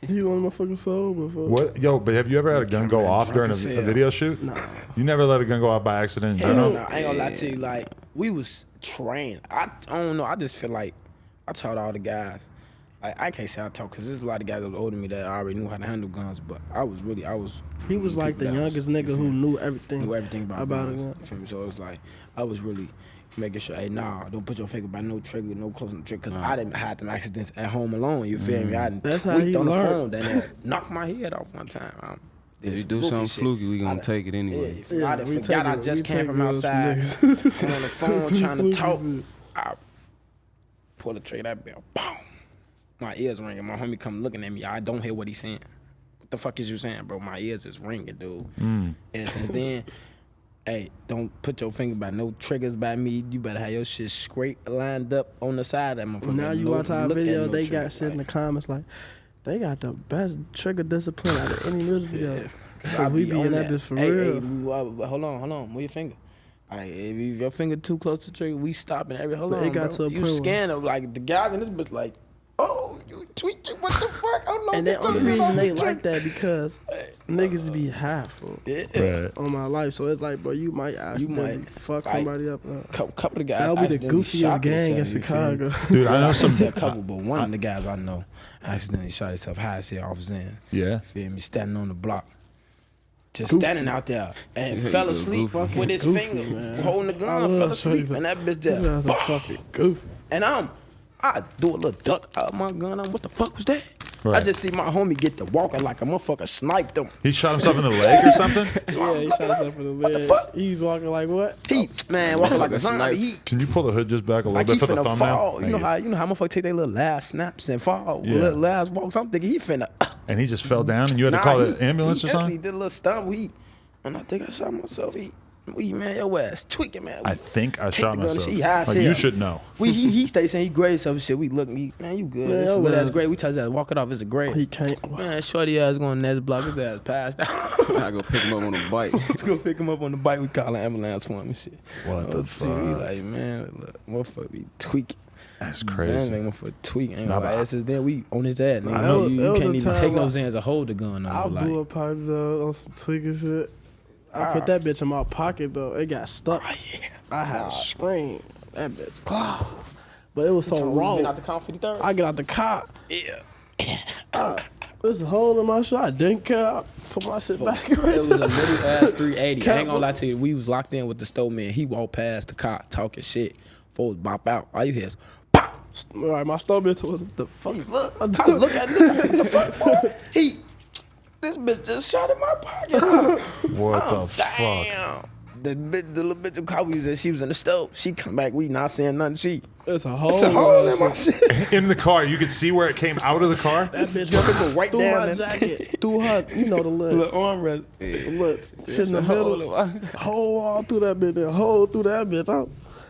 He was the only motherfucker sober. For What, yo? But have you ever had a gun go off during a video shoot? Nah. You never let a gun go off by accident. Hell You know? no, I ain't gonna lie to you. Like we was trained. I don't know. I just feel like I taught all the guys. Like I can't say I taught because there's a lot of guys that was older than me that already knew how to handle guns. But I was He was like the people that youngest was- nigga who knew everything. knew everything about a guns. gun. You feel me? So it's like I was really making sure, hey, nah, don't put your finger by no trigger, no close on the trigger, because I didn't have them accidents at home alone. You feel me? I done That's how tweaked he on the learned. phone, then knocked my head off one time. If you do something fluky, we gonna take it anyway. I done forgot I just came from outside. I'm on the phone trying to talk. I pull the trigger, that bell, boom. My ears ringing. My homie come looking at me. I don't hear what he's saying. What the fuck is you saying, bro? My ears is ringing, dude. And since then, hey, don't put your finger by no triggers by me. You better have your shit straight lined up on the side of that motherfucker. Now you No- watch our look at video, no they trigger, got shit in the like, comments like, they got the best trigger discipline out of any music video. I we be be in on that bitch for hey, real. Hey, hold on, move your finger. Like, if your finger too close to the trigger, we stopping every. Hold But on, it got bro. to a You point where- scan them like the guys in this bitch like, oh, you tweaking? What the fuck? Oh no. And the only reason they like that because niggas be high for Right. on my life. So it's like, bro, you might accidentally might, fuck like, somebody up. Couple of guys. That'll be the accidentally goofiest shot gang in themselves, you feel me? Chicago. Dude, I know I some. said a couple, but one of the guys I know accidentally shot himself high as hell off Zen. Yeah. Feel me? Standing on the block. Just Goofy. standing out there and Yeah, fell you go asleep goofy. with his Goofy, finger man. holding the I gun, love fell asleep, Travis. and that bitch This just guy's a fucking goofy. and I do a little duck out of my gun. What the fuck was that? I Right. just see my homie get to walking like a motherfucker sniped him. He shot himself in the leg or something? So Yeah, I'm he looking shot like, himself in the leg. what the fuck? He's walking like what? He man walking like a zombie. He Can you pull the hood just back a little like bit he for the finna thumbnail? fall. You Thank know how motherfuckers take their little last snaps and fall, Yeah. little last walks. I'm thinking he finna. And he just fell down, and you had to call the ambulance he or actually something? did a little stumble. And I think I shot myself. Man, your ass tweaking, man. I think I Take shot the gun and myself. shit. He high as Like, hell. you should know. He stay saying he grade stuff shit. We look, man, you good. Man, This your little ass ass- grade. We touch that, walk it off. It's a grade. He can't. Man, shorty ass going next block. His ass passed out. I go pick him up on a bike. Let's go pick him up on the bike. We call an ambulance for him and shit. What the Oh, gee, we fuck? like, man, look, motherfucker be tweaking. That's Xans crazy. ain't one for tweak. Ain't Nah, gonna lie. but That's just then we on his ass. Nigga. Nah, No, it was you the can't even time take no I- Xans to hold the gun. I No, blew like. a pipe though on some tweaking shit. I put that bitch in my pocket though. It got stuck. I had to scream. That bitch. Claw. But it was so raw. Get out the car 53rd. I get out the car. Yeah. There's a hole in my shit. I didn't care. I put my shit back. It was a little ass 380. I ain't gonna Cap- lie to you. We was locked in with the store man. He walked past the car talking shit. Folks bop out. All you hear is pop. All right, my store bitch was what the fuck. Look at nigga. What the fuck, boy? This bitch just shot in my pocket. What the fuck? Damn. The little bitch of car we was in, she was in the stove. She come back, we not saying nothing. It's a hole. It's a hole in my shit. In the car, you could see where it came out of the car. That bitch Go right through down my there. jacket, through her, you know the lid. Armrest. Look, shit in the middle, hole all through that bitch, and hole through that bitch.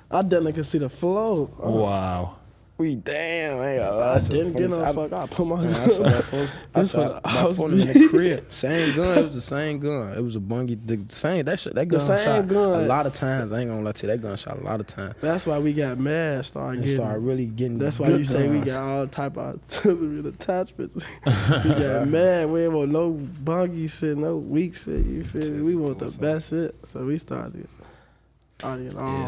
I definitely could see the flow. Wow. We damn, ain't I didn't get no fuck. I put my I saw that phone. I This saw one, my phone in the crib. Same gun. It was the same gun. It was a bungie. The same. That shit. That gun same shot gun. a lot of times. I ain't gonna lie to you. That gun shot a lot of times. That's why we got mad. And started really getting. That's why good you say we guns. got all type of artillery attachments. We got mad. We ain't want no buggy shit, no weak shit. You feel me? We want the best shit. So we started all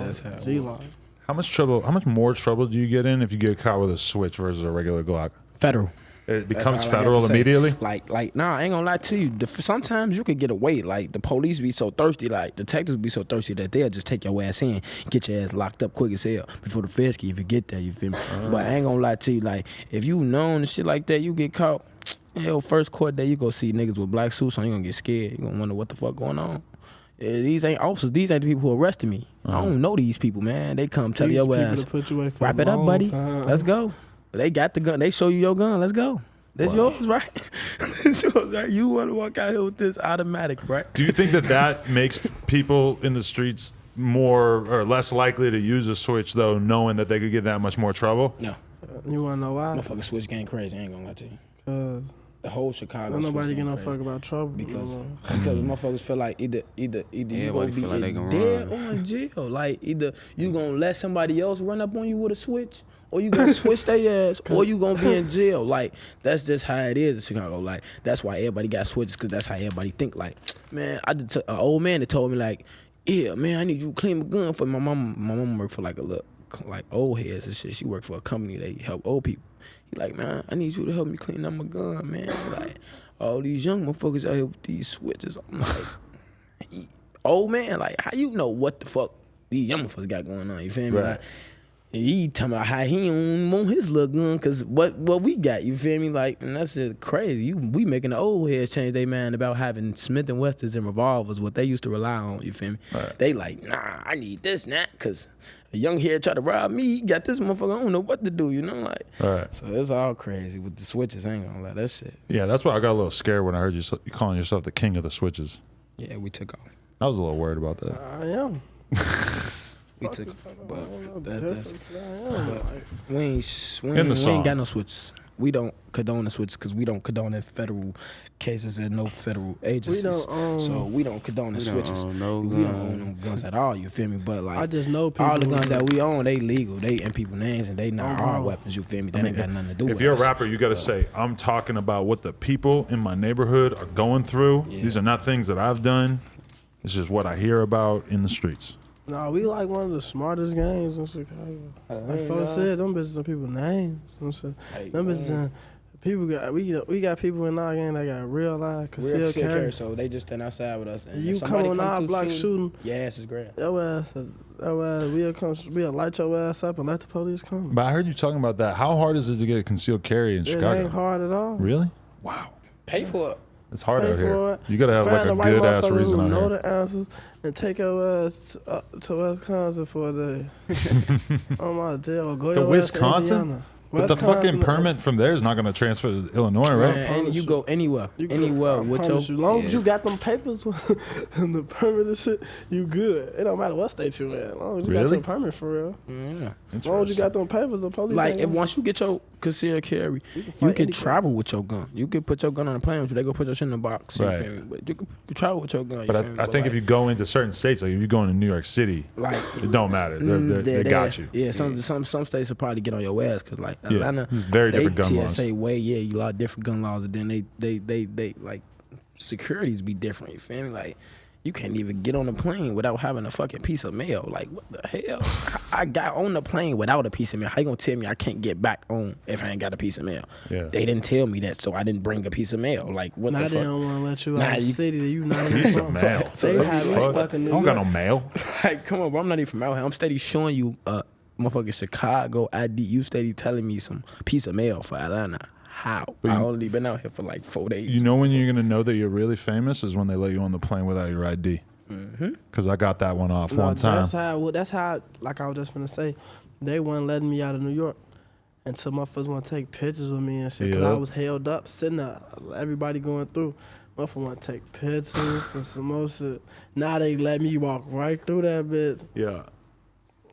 that's how it G-Lock. How much more trouble do you get in if you get caught with a switch versus a regular Glock? Federal. It That's becomes all I got federal to say. immediately? Like, nah, I ain't gonna lie to you. Sometimes you could get away. Like, the police be so thirsty, like, detectives be so thirsty that they'll just take your ass in, get your ass locked up quick as hell before the feds can even get there, you feel me? But I ain't gonna lie to you, like, if you known and shit like that, you get caught, hell, first court day, you go see niggas with black suits on, you gonna get scared. You gonna wonder what the fuck going on. These ain't officers. These ain't the people who arrested me. I don't know these people, man. They come tell These your people ass, to put you away for wrap a it up, long buddy. time. Let's go. They got the gun. They show you your gun. Let's go. That's yours, right? That's yours, right? You want to walk out here with this automatic, right? Do you think that makes people in the streets more or less likely to use a switch, though, knowing that they could get that much more trouble? No. You wanna know why? Motherfucker switch game crazy. I ain't gonna lie to you. Cause The whole Chicago. don't nobody switch get game no crazy. fuck about trouble. Because no more. motherfuckers feel like either you gonna Everybody be feel like they gonna dead run. or in jail. Like either you gonna let somebody else run up on you with a switch, or you gonna switch their ass, or you gonna be in jail. Like that's just how it is in Chicago. Like that's why everybody got switches, cause that's how everybody think. Like man, I just an old man that told me like, yeah man, I need you to clean my gun for my mom. My mom worked for like a little like old heads and shit. She worked for a company that help old people. He like man, I need you to help me clean up my gun, man. Like. All these young motherfuckers out here with these switches. I'm like, old man, like, how you know what the fuck these young motherfuckers got going on? You feel me? Right. Like, he talking about how he don't want his little gun because what we got, you feel me? Like, and that's just crazy. We making the old heads change their mind about having Smith & Wessons and revolvers, what they used to rely on, you feel me? Right. They like, nah, I need this now because a young head try to rob me, he got this motherfucker, I don't know what to do, you know? Like, Right. so it's all crazy with the switches, I ain't gonna lie, that shit. Yeah, that's why I got a little scared when I heard you calling yourself the king of the switches. Yeah, we took off. I was a little worried about that. I am. We took, but that's Like, we ain't got no switches. We don't condone the switches because we don't condone in federal cases and no federal agencies. So we don't condone the switches. own no We don't gun. own no guns at all. You feel me? But like I just know people. all the guns that we own, they legal. They in people's names and they not Oh, our bro. weapons. You feel me? That ain't got nothing to do with If you're a us. rapper, you got to say, I'm talking about what the people in my neighborhood are going through. Yeah. These are not things that I've done. It's just what I hear about in the streets. Nah, we like one of the smartest games in Chicago. Like folks said, them bitches are people's names. I'm saying, them bitches, people got we got people in our game that got real life concealed carry. So they just stand outside with us. And You if somebody come on our through block shooting, your ass is grabbed. your ass, we'll light your ass up and let the police come. But I heard you talking about that. How hard is it to get a concealed carry in It Chicago? ain't hard at all. Really? Wow. Pay for it. It's hard Pay out for here. it. You got to have like Find a the right good ass motherfucker reason who out know here. the answers and take your ass to Wisconsin for a day. On my deal, go To your ass to Wisconsin? Indiana. But the fucking permit from there is not going to transfer to Illinois, right? Man, and you go anywhere, I with your. promise you, long as you got them papers and the permit and shit, you good. It don't matter what state you in. As long as you got your permit for real. Yeah. As long as you got them papers, the police. Like if once you get your concealed carry, you can travel with your gun. You can put your gun on a plane with you. They go put your shit in the box. You feel me? But you can travel with your gun. But I think if you go into certain states, like if you go into New York City, like it don't matter. They got you. Yeah, some states will probably get on your ass because like Atlanta, it's very different gun laws. TSA way, you lot of different gun laws, and then they like securities be different. You feel me? Like you can't even get on the plane without having a fucking piece of mail. Like what the hell? I got on the plane without a piece of mail. How you gonna tell me I can't get back on if I ain't got a piece of mail? Yeah. They didn't tell me that, so I didn't bring a piece of mail. Like what the fuck? They don't want to let you out of the city. You not even piece of mail. They have me stuck in New York. I don't got no mail. Like come on, bro. I'm not even from out here. I'm steady showing you motherfucking Chicago ID. You steady telling me some piece of mail for Atlanta. How? I only been out here for like 4 days. You know when you're gonna know that you're really famous is when they let you on the plane without your ID. Because I got that one off one time. That's how. Like I was just gonna say, they weren't letting me out of New York until motherfuckers want to take pictures with me and shit. Because I was held up, sitting there, everybody going through. Motherfuckers want to take pictures and some more shit. Now they let me walk right through that bit. Yeah.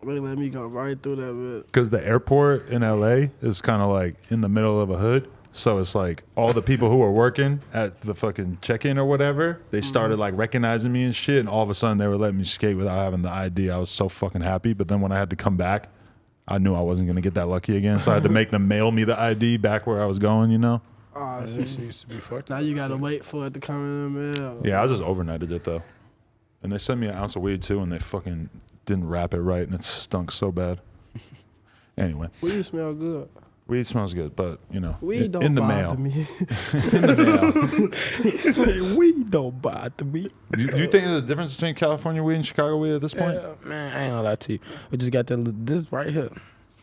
They let me go right through that bit. Because the airport in LA is kind of like in the middle of a hood. So it's like all the people who were working at the fucking check-in or whatever, they started like recognizing me and shit. And all of a sudden they were letting me skate without having the ID. I was so fucking happy. But then when I had to come back, I knew I wasn't going to get that lucky again. So I had to make them mail me the ID back where I was going, you know? Oh, She used to be fucked. Now you got to wait for it to come in the mail. Yeah, I just overnighted it though. And they sent me an ounce of weed too, and they fucking didn't wrap it right, and it stunk so bad. Anyway. Weed smell good. Weed smells good, but you know, weed don't in the bother mail. me. In the mail. Weed don't bother me. Do you think there's a difference between California weed and Chicago weed at this point? Yeah, man, I ain't gonna lie to you. We just got this right here.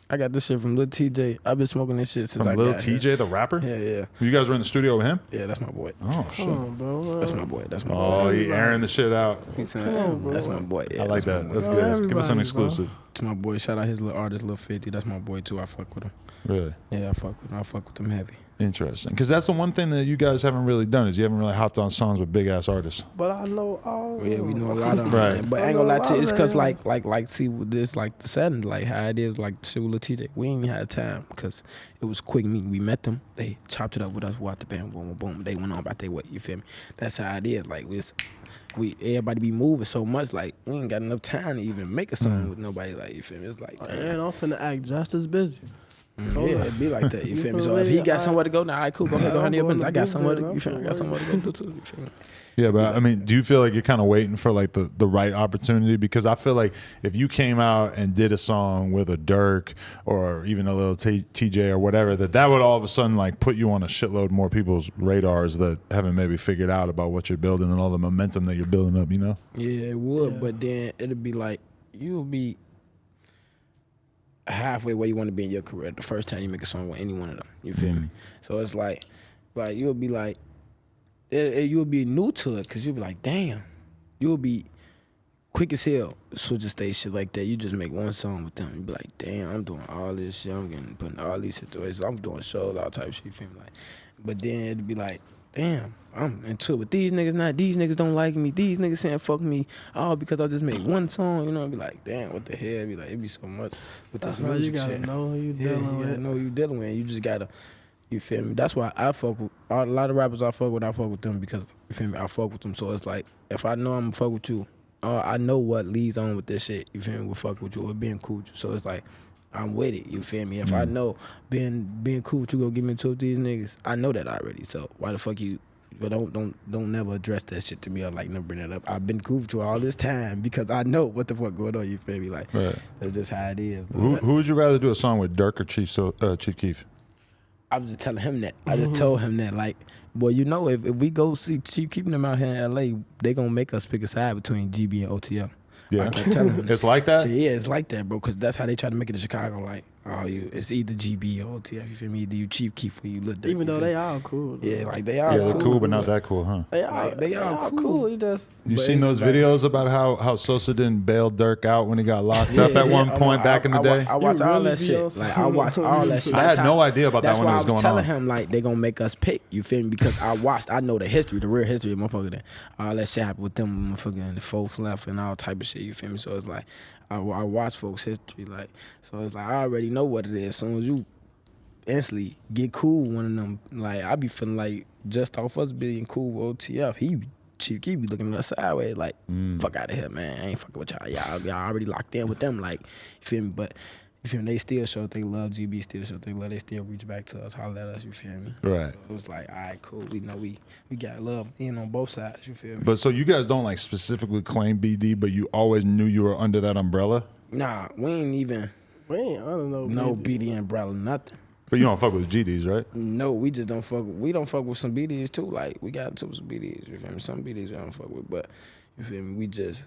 I got this shit from Lil TJ. I've been smoking this shit since from I Lil got TJ, here. the rapper? Yeah. You guys were in the studio with him? Yeah, that's my boy. Oh, shit. Come on, bro. That's my boy. That's my boy. Oh, he airing the shit out. Come on, bro. That's my boy. Yeah, I like that. That's good. Give us some exclusive. To my boy. Shout out his little artist, Lil 50. That's my boy, too. I fuck with him. Really? Yeah, I fuck with him heavy. Interesting. Because that's the one thing that you guys haven't really done is you haven't really hopped on songs with big ass artists. But I know all. Yeah, we know a lot of them. Right. Man. But I ain't gonna lie to you, it's because like see with this like the setting, like how it is, like shit with Lil TJ. We ain't had time because it was quick meeting. We met them, they chopped it up with us, walked the band, boom, boom, boom. They went on about their way. You feel me? That's how it is. Like we everybody be moving so much, like we ain't got enough time to even make a song with nobody. Like you feel me? It's like and I'm finna act just as busy. Yeah, it be like that. You feel me? So if he got somewhere to go, now, all right, cool. Go ahead, go handle your business. I got somewhere to. You feel me? I got somewhere to go do too. You feel me? Yeah, but I mean, do you feel like you're kind of waiting for like the right opportunity? Because I feel like if you came out and did a song with a Dirk or even a little TJ or whatever, that would all of a sudden like put you on a shitload more people's radars that haven't maybe figured out about what you're building and all the momentum that you're building up. You know? Yeah, it would. But then it'd be like you'll be halfway where you want to be in your career the first time you make a song with any one of them. You feel me? So it's like you'll be like, you'll be new to it because you'll be like, damn. You'll be quick as hell, switch a stage, shit like that. You just make one song with them. You be like, damn, I'm doing all this shit. I'm getting put in all these situations. I'm doing shows, all type of shit. You feel me? Like, but then it'd be like, damn, I'm into it with these niggas now. These niggas don't like me. These niggas saying fuck me all because I just made one song. You know, I'd be like, damn, what the hell? It'd be like, it'd be so much with this music you gotta shit. know who you dealing with. Know who you dealing with. You just gotta, you feel me? That's why I fuck with a lot of rappers. I fuck with them because you feel me. I fuck with them. So it's like if I know I'm gonna fuck with you, I know what leads on with this shit. You feel me? We'll fuck with you or being cool with you. So it's like I'm with it. You feel me? If I know being cool with you gonna get me into these niggas, I know that already. So why the fuck you? But don't never address that shit to me or like never bring it up. I've been cool with you all this time because I know what the fuck going on. You feel me? Like that's just how it is. Who would you rather do a song with, Dirk or Chief Keef? I was just telling him that. I just told him that, like, boy, you know, if we go see Chief keeping them out here in LA, they gonna make us pick a side between GB and OTL. Yeah, I kept telling him it's like that. Yeah, it's like that, bro. Because that's how they try to make it in Chicago. Like, Oh, it's either GB or OTF. You feel me? Either you cheap keep or you look dirty. Even though they all cool. Yeah, like they Yeah, all they're cool, but not that cool, huh? They all, Like, they all cool. cool. You just You But seen it's those just like- videos about how Sosa didn't bail Dirk out when he got locked up at one point back in the day? I watch all really that be shit. on Like I watch all that shit. I That's had no how- idea about that That's when why it was I was going telling on. him like they gonna make us pick. You feel me? Because I know the history, the real history of motherfucker. Then all that shit happened with them motherfucker and the folks left and all type of shit. You feel me? So it's like I watch folks' history. Like so it's like I already know what it is. As soon as you instantly get cool with one of them, like I be feeling like just off us being cool with OTF, he be looking at us sideways like fuck out of here, man. I ain't fucking with y'all. Y'all already locked in with them. Like you feel me? But you feel me? They still show they love. GB still show they love. They still reach back to us, holler at us. You feel me? Right. So it was like, all right, cool. We know we got love in on both sides. You feel me? But so you guys don't like specifically claim BD, but you always knew you were under that umbrella? Nah, we ain't even I don't know. no baby. BD umbrella, nothing. But you don't fuck with GDs, right? No, we just don't fuck. We don't fuck with some BDs too. Like we got into some BDs. You feel me? Some BDs we don't fuck with, but you feel me? We just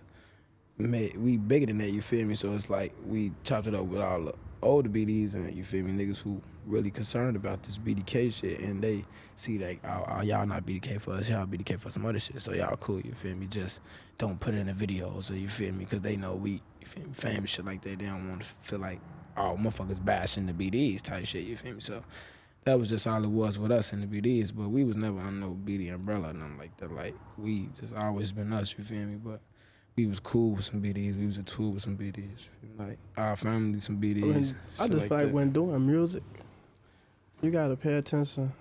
we bigger than that. You feel me? So it's like we chopped it up with all the older BDs and you feel me? Niggas who really concerned about this BDK shit and they see like, oh, y'all not BDK for us, y'all BDK for some other shit. So y'all cool. You feel me? Just don't put it in the videos or you feel me? Because they know we you feel me? Famous shit like that. They don't want to feel like all motherfuckers bashing the BDs type shit, you feel me? So that was just all it was with us in the BDs, but we was never on no BD umbrella or nothing like that. Like, we just always been us, you feel me? But we was cool with some BDs. We was a tool with some BDs. You feel me? Like, our family, some BDs. I shit just feel like that. when doing music, you gotta pay attention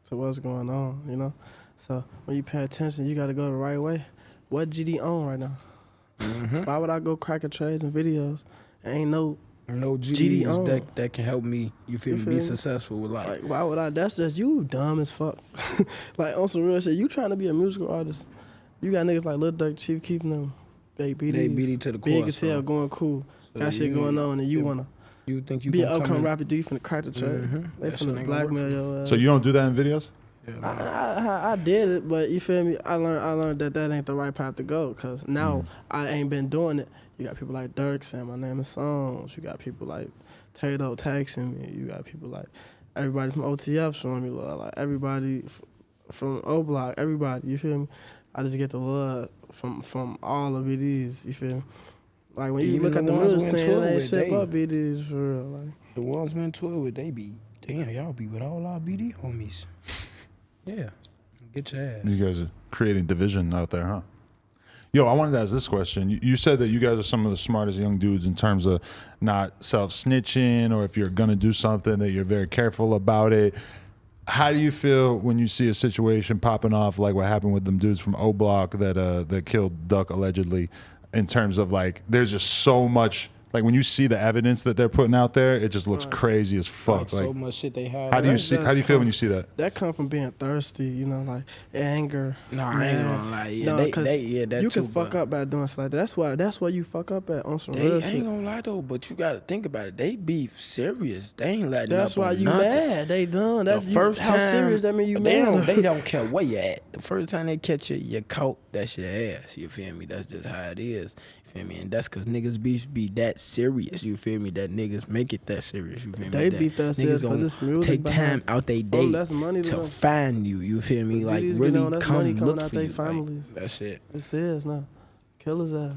to what's going on, you know? So when you pay attention, you gotta go the right way. What GD on right now? Mm-hmm. Why would I go cracking trades and videos? Ain't no No GD GDs on. that can help me, you feel You me, feel be me? successful with life. like why would I? That's just you dumb as fuck. Like on some real shit, you trying to be a musical artist. You got niggas like Lil Durk, Chief keeping them. They BD to the big core, as hell, so- going cool. So Got shit you- going on, and you wanna You think you be an gonna come upcoming in- rapper? Do you finna crack the trade? Mhm. They That shit finna ain't gonna work blackmail for your ass. So you don't do that in videos? Yeah, man. I did it, but you feel me? I learned that ain't the right path to go. Cause now I ain't been doing it. You got people like Dirk saying my name is Songs. You got people like Tato texting me. You got people like everybody from OTF showing me love. Like everybody from O Block. Everybody. You feel me? I just get the love from all of BDs. You feel me? Like when you Even look at the the ones music we in saying tour that with, shit they- about BDs for real. Like The ones we in tour with, they be, damn, y'all be with all our BD homies. Yeah. Get your ass. You guys are creating division out there, huh? Yo, I wanted to ask this question. You said that you guys are some of the smartest young dudes in terms of not self-snitching, or if you're going to do something that you're very careful about it. How do you feel when you see a situation popping off like what happened with them dudes from O Block that killed Duck allegedly, in terms of like there's just so much, like when you see the evidence that they're putting out there, it just looks crazy as fuck. Like, so Like, much shit they have. how do you That's see? How just do you feel when you see that? that come from being thirsty. You know, like anger. Nah, I ain't gonna lie. Yeah, No, 'cause that you too, can fuck but up by doing stuff like that. That's why you fuck up at on some They real ain't shit. gonna lie though, but you gotta think about it. They be serious. They ain't letting That's up why on you nothing. mad. They done. That's The first how time, serious that mean you they mad. They don't care where you at. The first time they catch you, you caught. That's your ass. You feel me? That's just how it is. You feel me? And that's because niggas be that serious. You feel me? That niggas make it that serious. You feel me? They beef that serious niggas 'cause gonna this music take time behind- out they Bro, day that's money to to them. find you. You feel me? The Like GDs get really on, that's money come coming look out for they you. families. Like, that shit. It is now. Killers ass.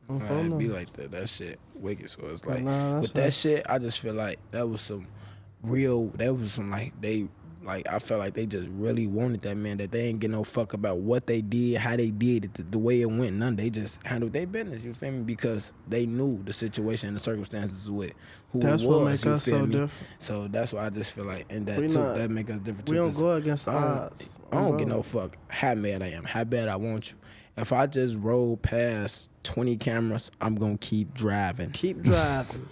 On Right, phone it be number. like that. That shit wicked. So it's like Nah, that's with that shit, I just feel like that was some real. That was some like they like. I felt like they just really wanted that man. That they ain't get no fuck about what they did, how they did it, the way it went. None. They just handled their business. You feel me? Because they knew the situation and the circumstances with who That's it was. what make you us feel so me? different. So that's why I just feel like, and that We too, not- that make us different too. We don't 'cause go against the I don't- odds. I don't get bro. no fuck how mad I am, how bad I want you. If I just roll past 20 cameras, I'm gonna keep driving. Keep driving.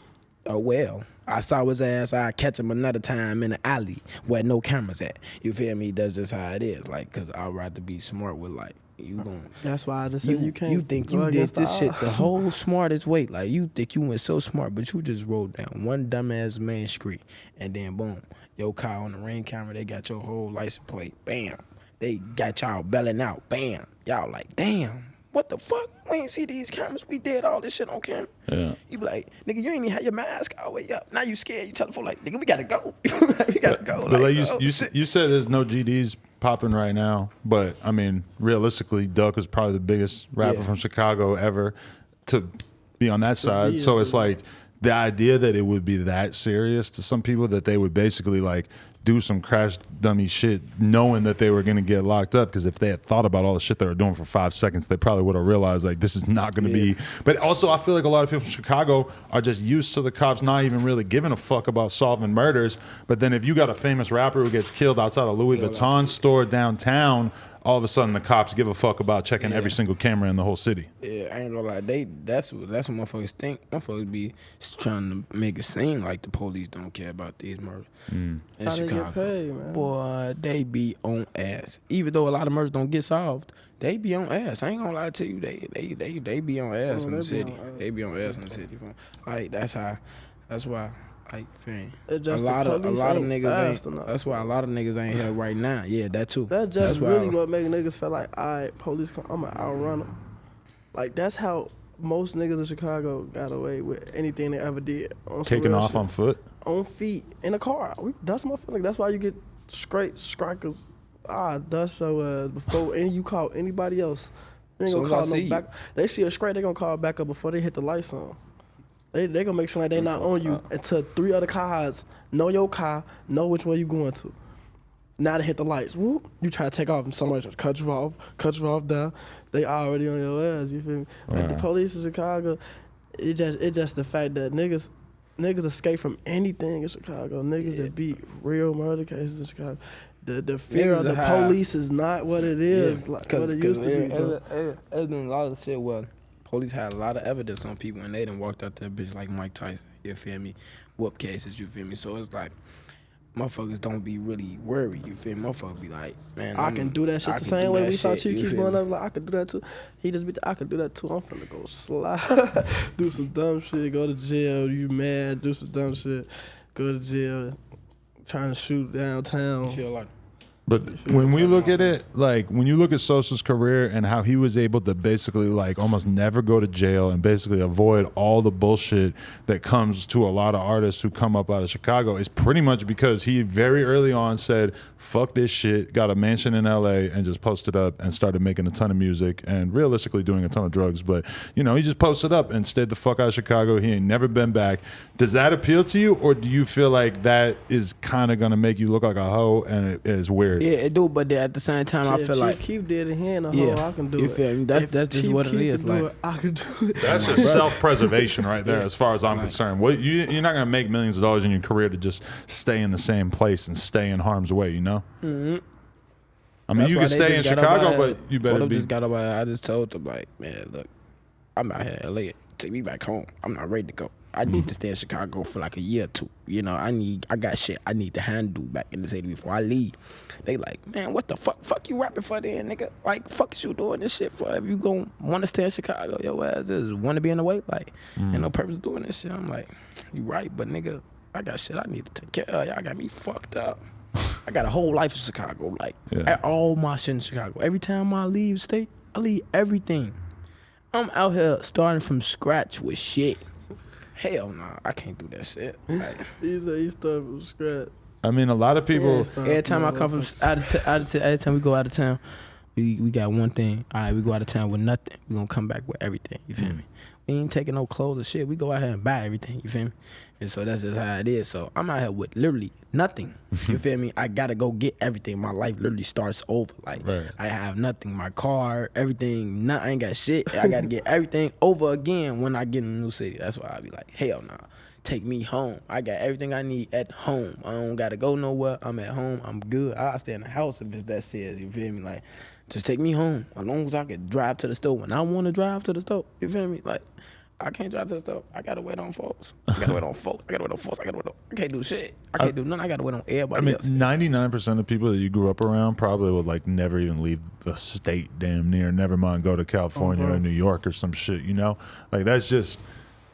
Oh well, I saw his ass. I catch him another time in the alley where no cameras at. You feel me? That's just how it is. Like, cause I'd rather be smart with like you gon' That's why I just said you can't. you think go you did against the this shit odds. the whole smartest way. Like you think you went so smart, but you just rolled down one dumbass main street and then boom, your car on the ring camera. They got your whole license plate. Bam. They got y'all belling out. Bam. Y'all like damn. What the fuck? we ain't see these cameras. We did all this shit on camera. Yeah. You be like, nigga, you ain't even have your mask all the way up. Now you scared. You tell the phone like, nigga, we gotta go. We gotta go. But like oh, you said, there's no GDs popping right now. But I mean, realistically, Duck was probably the biggest rapper from Chicago ever to be on that side. So it's like the idea that it would be that serious to some people that they would basically like do some crash dummy shit knowing that they were going to get locked up, because if they had thought about all the shit they were doing for 5 seconds, they probably would have realized like this is not going to be. But also I feel like a lot of people from Chicago are just used to the cops not even really giving a fuck about solving murders. But then if you got a famous rapper who gets killed outside a Louis Vuitton store downtown, all of a sudden the cops give a fuck about checking every single camera in the whole city. Yeah, I ain't gonna lie. That's what motherfuckers think. Motherfuckers be trying to make it seem like the police don't care about these murders in How they Chicago. get paid, man? Boy, they be on ass. Even though a lot of murders don't get solved, they be on ass. I ain't gonna lie to you. They be on ass in the city. They be on ass in the city. Like that's why. Like, fam, It's just a lot of niggas fast ain't. enough. That's why a lot of niggas ain't here right now. Yeah, that too. That's That's just why really what make niggas feel like, all right, police come, I'm gonna outrun them. Like, that's how most niggas in Chicago got away with anything they ever did. On some Taking real off shit. on foot. On feet, in a car. That's my feeling. That's why you get straight strikers. Dust your ass before you call anybody else. They ain't Soon gonna as I call see no you. back. They see a straight, they gonna call back up before they hit the lights on. They gonna make sure like they not on you until 3 other cars know your car, know which way you going to. Now they hit the lights. Whoop, you try to take off and somebody just cut you off down. They already on your ass, you feel me? Like the police in Chicago, it just the fact that niggas escape from anything in Chicago. Niggas that beat real murder cases in Chicago. The fear of the police is not what it is, like what it used to be. There's been a lot of shit where police had a lot of evidence on people and they done walked out that bitch like Mike Tyson, you feel me? Whoop cases, you feel me? So it's like, motherfuckers don't be really worried, you feel me? Motherfuckers be like, man, I can do that shit the same way we saw Chief keep going up, like, I could do that too. He just be, I could do that too. I'm finna go slide, do some dumb shit, go to jail, you mad, do some dumb shit, go to jail, trying to shoot downtown. Feel like But when we look at it, like when you look at Sosa's career and how he was able to basically like almost never go to jail and basically avoid all the bullshit that comes to a lot of artists who come up out of Chicago, it's pretty much because he very early on said, fuck this shit, got a mansion in LA and just posted up and started making a ton of music and realistically doing a ton of drugs. But, you know, he just posted up and stayed the fuck out of Chicago. He ain't never been back. Does that appeal to you, or do you feel like that is kind of going to make you look like a hoe and it is weird? yeah, it do, but then at the same time, I feel like Chief did it, he ain't a Yeah, hoe, I can do you it. feel me? That's just Chief what it Keef is, can do like- it, I can do it. That's just self-preservation right there, as far as I'm concerned. You're not going to make millions of dollars in your career to just stay in the same place and stay in harm's way, you know? Mm-hmm. I mean, That's you why can they stay in just got up Chicago, out- but you better Photo be... just got up out- I just told them, like, man, look, I'm out here in LA. Take me back home. I'm not ready to go. I need to stay in Chicago for like a year or two. You know, I got shit I need to handle back in the city before I leave. They like, man, what the fuck? Fuck you rapping for then, nigga? Like, fuck is you doing this shit for? If you gon' want to stay in Chicago, your ass just want to be in the way. Like, ain't no purpose doing this shit. I'm like, you right, but nigga, I got shit I need to take care of. Y'all got me fucked up. I got a whole life in Chicago. Like, all my shit in Chicago. Every time I leave state, I leave everything. I'm out here starting from scratch with shit. Hell nah, I can't do that shit. Like, He said he started from scratch. I mean, a lot of people... every time I come from every time we go out of town, we got one thing. All right, we go out of town with nothing. We gonna come back with everything. You feel me? We ain't taking no clothes or shit. We go out here and buy everything. You feel me? And so that's just how it is. So I'm out here with literally nothing. You feel me? I gotta go get everything. My life literally starts over. Like, I have nothing. My car, everything. I ain't got shit. I gotta get everything over again when I get in a new city. That's why I be like, hell nah. Take me home. I got everything I need at home. I don't gotta go nowhere. I'm at home. I'm good. I'll stay in the house if it's that serious. You feel me? Like, just take me home. As long as I can drive to the store when I want to drive to the store. You feel me? Like, I can't drive to the store. I gotta wait on folks. I can't do shit. I can't do nothing. I gotta wait on everybody else. 99% of people that you grew up around probably would like never even leave the state damn near. Never mind go to California or New York or some shit, you know? Like, that's just...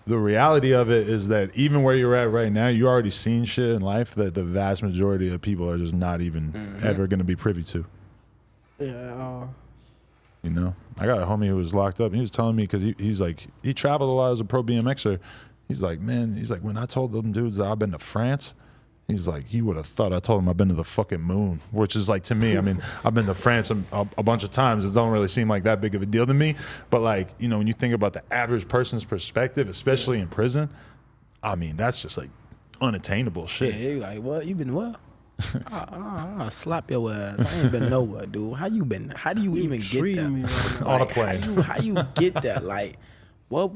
The reality of it is that even where you're at right now, you already seen shit in life that the vast majority of people are just not even ever going to be privy to. Yeah, You know, I got a homie who was locked up. And he was telling me because he's like he traveled a lot as a pro BMXer. He's like, man, he's like when I told them dudes that I've been to France. He's like, he would have thought I told him I've been to the fucking moon, which is like, to me, I mean, I've been to France a bunch of times. It don't really seem like that big of a deal to me. But like, you know, when you think about the average person's perspective, especially in prison, I mean, that's just like unattainable shit. Yeah, you like, what? You been what? I'll slap your ass. I ain't been nowhere, dude. How you been? How do you even get that? Me right now. On a Like, plane. how you get that? Like, what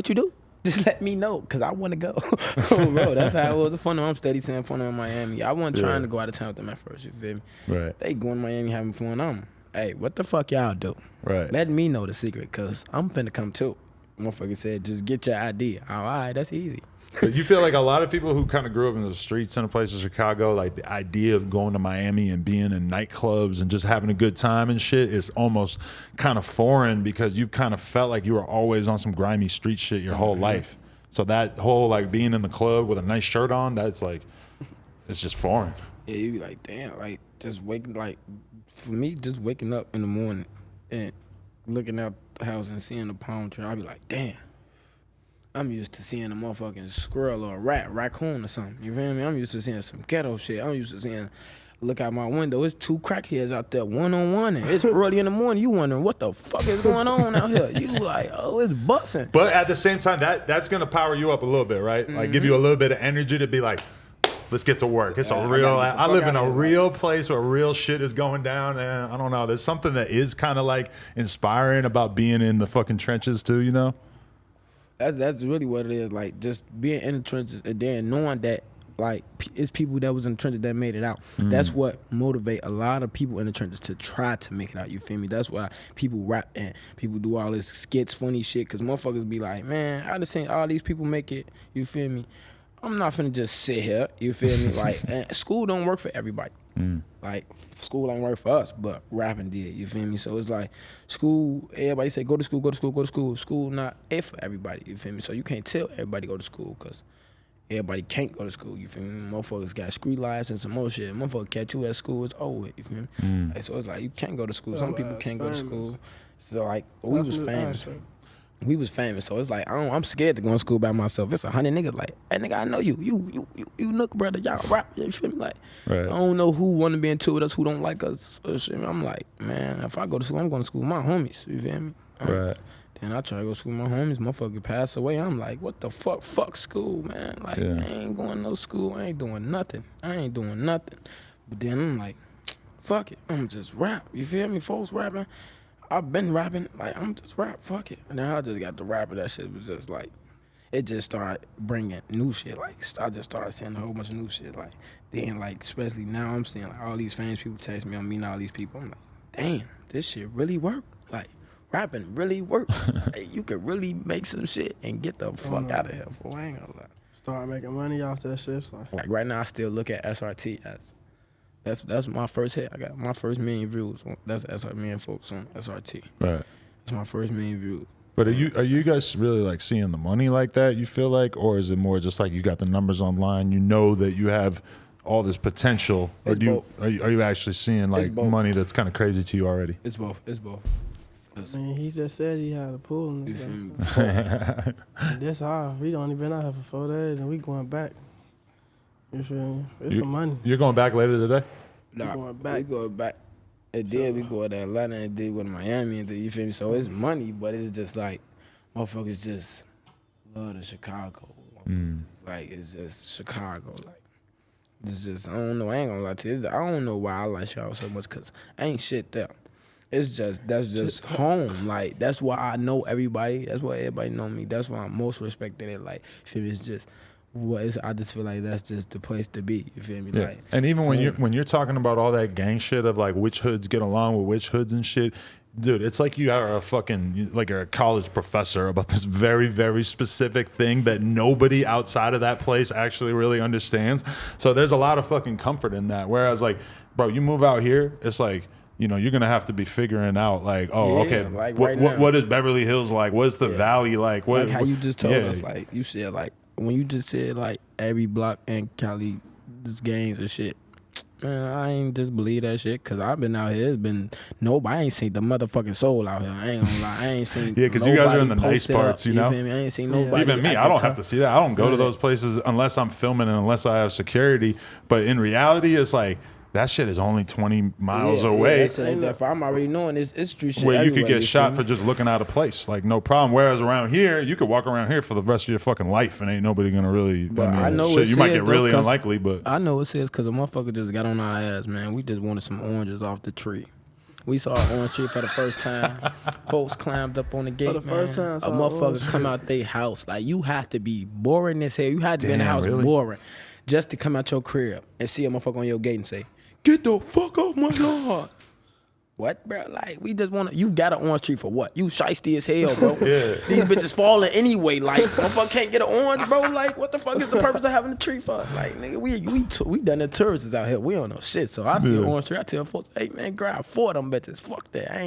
you do? Just let me know, cause I want to go. Oh, bro, that's how it was. I'm steady saying fun in Miami. I wasn't trying to go out of town with them at first. You feel me? Right. They going to Miami having fun. Hey, what the fuck y'all do? Right. Let me know the secret, cause I'm finna come too. Motherfucker said, just get your ID. All right, that's easy. But you feel like a lot of people who kind of grew up in the streets in a place in Chicago, like the idea of going to Miami and being in nightclubs and just having a good time and shit is almost kind of foreign because you've kind of felt like you were always on some grimy street shit your whole life. So that whole like being in the club with a nice shirt on, that's like, it's just foreign. Yeah, you be like, damn, like just waking, like for me, just waking up in the morning and looking out the house and seeing the palm tree, I be like, damn. I'm used to seeing a motherfucking squirrel or a raccoon or something. You feel me? I'm used to seeing some ghetto shit. I'm used to seeing, look out my window, it's two crackheads out there one-on-one, and it's early in the morning. You wondering what the fuck is going on out here? You like, oh, it's busting. But at the same time, that's gonna power you up a little bit, right? Like give you a little bit of energy to be like, let's get to work. It's a real. I live in a real place where real shit is going down, and I don't know. There's something that is kind of like inspiring about being in the fucking trenches too, you know? That's really what it is. Like just being in the trenches and then knowing that like it's people that was in the trenches that made it out. That's what motivate a lot of people in the trenches to try to make it out. You feel me? That's why people rap and people do all this skits, funny shit. Cause motherfuckers be like, man, I just seen all these people make it. You feel me? I'm not finna just sit here. You feel me? Like and school don't work for everybody. Like school ain't work for us, but rapping did. You feel me? So it's like school. Everybody say go to school, go to school, go to school. School not it for everybody. You feel me? So you can't tell everybody go to school because everybody can't go to school. You feel me? Motherfuckers got street lives and some more shit. Motherfucker catch you at school, it's over. You feel me? Like, so it's like you can't go to school. Some people can't go to school. So like we was famous. We was famous, so it's like I'm scared to go to school by myself. It's 100 niggas like, hey nigga, I know you Nuk brother, y'all rap. You feel me? Like, Right. I don't know who want to be into with us, who don't like us. I'm like, man, if I go to school, I'm going to school with my homies. You feel me? Right. Then I try to go to school with my homies. Motherfucker pass away. I'm like, what the fuck? Fuck school, man. Like, Yeah. I ain't going to no school. I ain't doing nothing. But then I'm like, fuck it. I'm just rap. You feel me? Folks rapping. I've been rapping. Like, I'm just rap. Fuck it. And then I just got the rap, and that shit was just like, it just started bringing new shit. Like, I just started seeing a whole bunch of new shit. Like, then, like, especially now I'm seeing, like, all these famous people text me, I'm meeting all these people. I'm like, damn, this shit really work. Like, rapping really work. Hey, you could really make some shit and get the fuck out of here. For I ain't gonna lie. Start making money off that shit. So. Like, right now, I still look at SRT as, that's my first hit. I got my first million views. That's SRT, me and folks on SRT. Right. That's my first million views. But are you guys really like seeing the money like that? You feel like, or is it more just like you got the numbers online? You know that you have all this potential, or It's do you both. are you actually seeing like both. money that's kind of crazy to you already? It's both. I mean, he just said he had a pool. And You feel me? that's all. We only been out here for 4 days and we going back. You feel me? It's some money. You're going back later today? Nah, going back. we go back. And then we go to Atlanta and then we go to Miami and then, you feel me? So it's money, but it's just like motherfuckers just love the Chicago. Like it's just Chicago. Like it's just I don't know. I ain't gonna lie to you. I don't know why I like Chicago so much because ain't shit there. It's just that's just home. Like that's why I know everybody. That's why everybody know me. That's why I'm most respected. It like feel me? It's just. I just feel like that's just the place to be. You feel me? Yeah. Like, And even when you're talking about all that gang shit of like which hoods get along with which hoods and shit, dude, it's like you are a fucking like you're a college professor about this very, very specific thing that nobody outside of that place actually really understands. So there's a lot of fucking comfort in that. Whereas like, bro, you move out here, it's like, you know, you're gonna have to be figuring out like, oh, Yeah, okay, like right now. what is Beverly Hills like? What's the Valley like? What, like how you just told yeah. us, like you said, like when you just said like every block in Cali, just gangs and shit. Man, I ain't just believe that shit because I've been out here. It's been nobody. I ain't seen the motherfucking soul out here. I ain't gonna lie. I ain't seen. Yeah, because you guys are in the nice parts, you know. Feel me? I ain't seen nobody. Even me, I don't have to see that. I don't go to those places unless I'm filming and unless I have security. But in reality, it's like that shit is only 20 miles away. That shit ain't that far. I'm already knowing it's street shit. Where you could everywhere, get shot feel for me? just looking out of place, like no problem. Whereas around here, you could walk around here for the rest of your fucking life, and ain't nobody gonna really. But I mean, know shit, it you might says, get though, really 'cause unlikely, but I know it says because a motherfucker just got on our ass, man. We just wanted some oranges off the tree. We saw an orange tree for the first time. Folks climbed up on the gate. the first time I a saw an orange motherfucker come out their house. Like you have to be boring as hell. You had to be in the Damn, house really? boring just to come out your crib and see a motherfucker on your gate and say, "Get the fuck off my lawn." What, bro? Like, we just want to. You got an orange tree for what? You shiesty as hell, bro. Yeah. These bitches falling anyway. Like, motherfucker can't get an orange, bro. Like, what the fuck is the purpose of having a tree for? Like, nigga, we done the tourists out here. We don't know shit. So I see an orange tree. I tell folks, hey, man, grab 4 of them bitches. Fuck that. I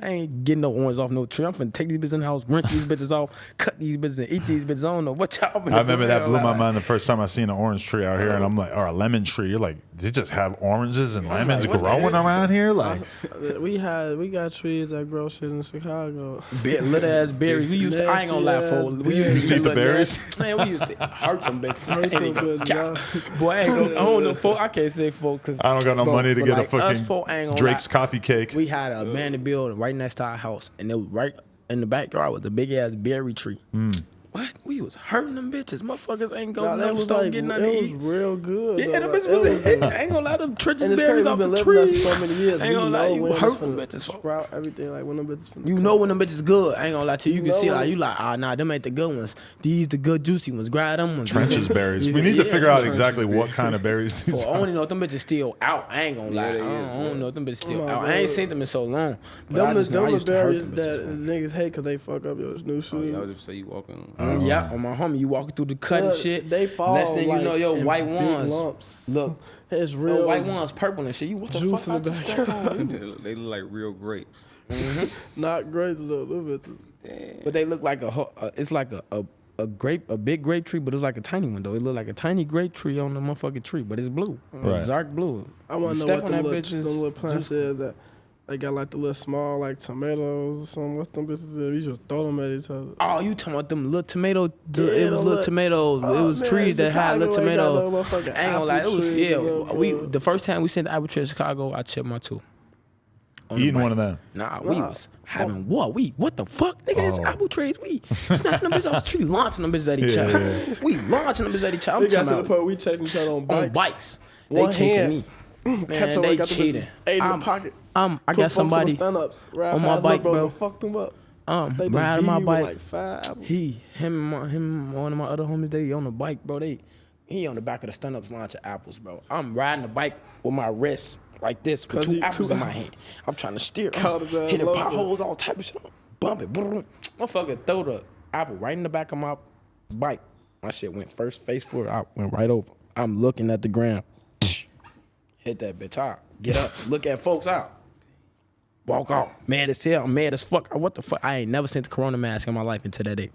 ain't getting no orange off no tree. I'm finna take these bitches in the house, rent these bitches off, cut these bitches, and eat these bitches. I don't know what y'all finna I remember do, that man. blew my Like, mind the first time I seen an orange tree out here, and I'm like, or a lemon tree. You're like, they just have oranges and lemons what the growing heck? around here, like. We got trees that grow shit in Chicago. Little ass berries. We used to. I ain't gonna lie, Nasty folks. We ass used to eat the look berries? nasty. Man, we used to hurt them bitches. Hurt them Ain't gonna bitches, count. Boy, I ain't gonna. I don't know, folks. I can't say folks because I don't got no money to get a fucking Drake's coffee cake. We had a abandoned building right next to our house, and it was right in the backyard was a big ass berry tree. What? We was hurting them bitches. Motherfuckers ain't going Nah, no store getting nothing to it was eat. real good. Yeah, though. them Like, bitches was a it hit. I ain't gonna lie, them trenches And it's berries crazy, off we've the been living tree. there so many years. Ain't gonna lie, you when hurt it's them finna bitches. sprout everything like when them bitches finna You come. know when them bitches good. I ain't gonna lie to you. You can know see when- like you like, nah, them ain't the good ones. These the good juicy ones. Grab them ones. Trenches berries. We need to figure out exactly what kind of berries these So I are. only know if them bitches still out. I ain't gonna lie. they I is, don't know if them bitches still Come on, out. bro. I ain't seen them in so long. But I Them just know I the used to hurt berries them that bitches. niggas hate because they fuck up your new Oh, shoes. yeah, I was just say you walking. Yeah, on my homie, you walking through the cut and shit. They fall Next thing like you know, your in white big ones. lumps. Look, It's your real. white ones purple and shit. You what the Juice fuck? in the I just stepped on you? They look like real grapes. Not great though. Them bitches. But they look like it's like a grape, a big grape tree, but it's like a tiny one though. It look like a tiny grape tree on the motherfucking tree, but it's blue, Right. dark blue. I want You to know step what on them that little, bitch them little is plants is that they got like the little small like tomatoes or something. What them bitches is? You just throw them at each other. Oh, you talking about them little tomato? Yeah, It was them little little- tomatoes. It Oh, was man, trees that had little Chicago ain't got tomatoes. no motherfucking I ain't gonna lie, it apple was trees, yeah. bro. The first time we sent the apple tree to Chicago, I chipped my tooth. On the Eating bike. one of them. Nah, we was having what? What the fuck? Nigga, it's apple trees. We snatching them bitches off the tree, launching them bitches at each Yeah, other. We launching them bitches at each other. We I'm got to talking the about point we chasing each other on on bikes. bikes. One They chasing hand. me. Catch Man, them, they got the cheating. bitches 8 in the pocket. I Put got folks on somebody stand-ups. Ride on my past bike, little bro. and fuck them up. They riding done my beat me with bike. like 5 apples. Him, one of my other homies, they on the bike, bro. He on the back of the stand-ups launching apples, bro. I'm riding the bike with my wrist like this with 'Cause two he- apples two in my hand. I'm trying to steer. Caught I'm his ass hitting low, potholes, all type of shit. I'm bumping. Motherfucker throw the apple right in the back of my bike. My shit went first face forward. I went right over. I'm looking at the ground. Hit that bitch out. Get up. Look at folks out. Walk off. Mad as hell. I'm mad as fuck. What the fuck? I ain't never seen the corona mask in my life until that day.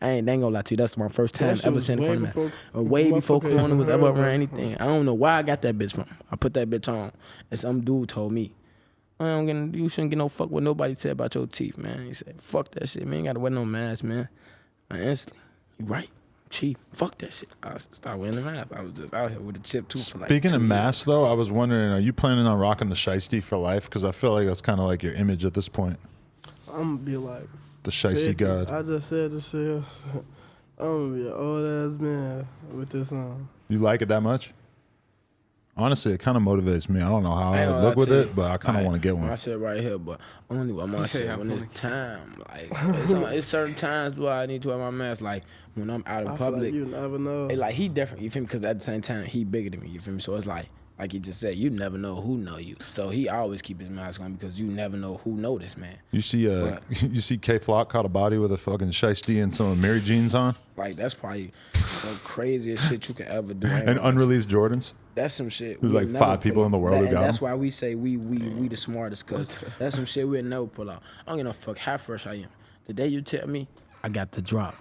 I ain't gonna lie to you. That's my first time shit ever was seeing the way corona mask. before- Way before motherfucker corona was heard ever about around it. anything. I don't know where I got that bitch from. I put that bitch on, and some dude told me, you shouldn't get no fuck what nobody said about your teeth, man. He said, fuck that shit, man. You ain't gotta wear no mask, man. And instantly, you right. Chief, fuck that shit. I started wearing the mask. I was just out here with a chipped tooth for like Speaking 2 of years. masks, though, I was wondering, are you planning on rocking the shiesty for life? Because I feel like that's kind of like your image at this point. I'm gonna be like, The shiesty 50. god. I just said this shit. I'm gonna be an old ass man with this on. You like it that much? Honestly, it kind of motivates me. I don't know how I ain't would gonna look lie with to it, you. but I kind of Like, want to get My one. shit right here, but only with my You say shit how when it's funny. time. Like it's certain times where I need to wear my mask. Like when I'm out in I feel like public. you never know. Like he different, you feel me? Because at the same time, he bigger than me, you feel me? So it's like he just said, you never know who know you. So he always keep his mask on because you never know who know this man. You see, you see K Flock caught a body with a fucking shiesty and some Mary jeans on, Like that's probably the craziest shit you could ever do. I ain't and gonna- unreleased Jordans. That's some shit. There's we'll like never 5 people pull in the out. world who And got that's them. why we say we the smartest, cause that's some shit we'll never pull out. I don't give no fuck how fresh I am. The day you tell me I got the drop,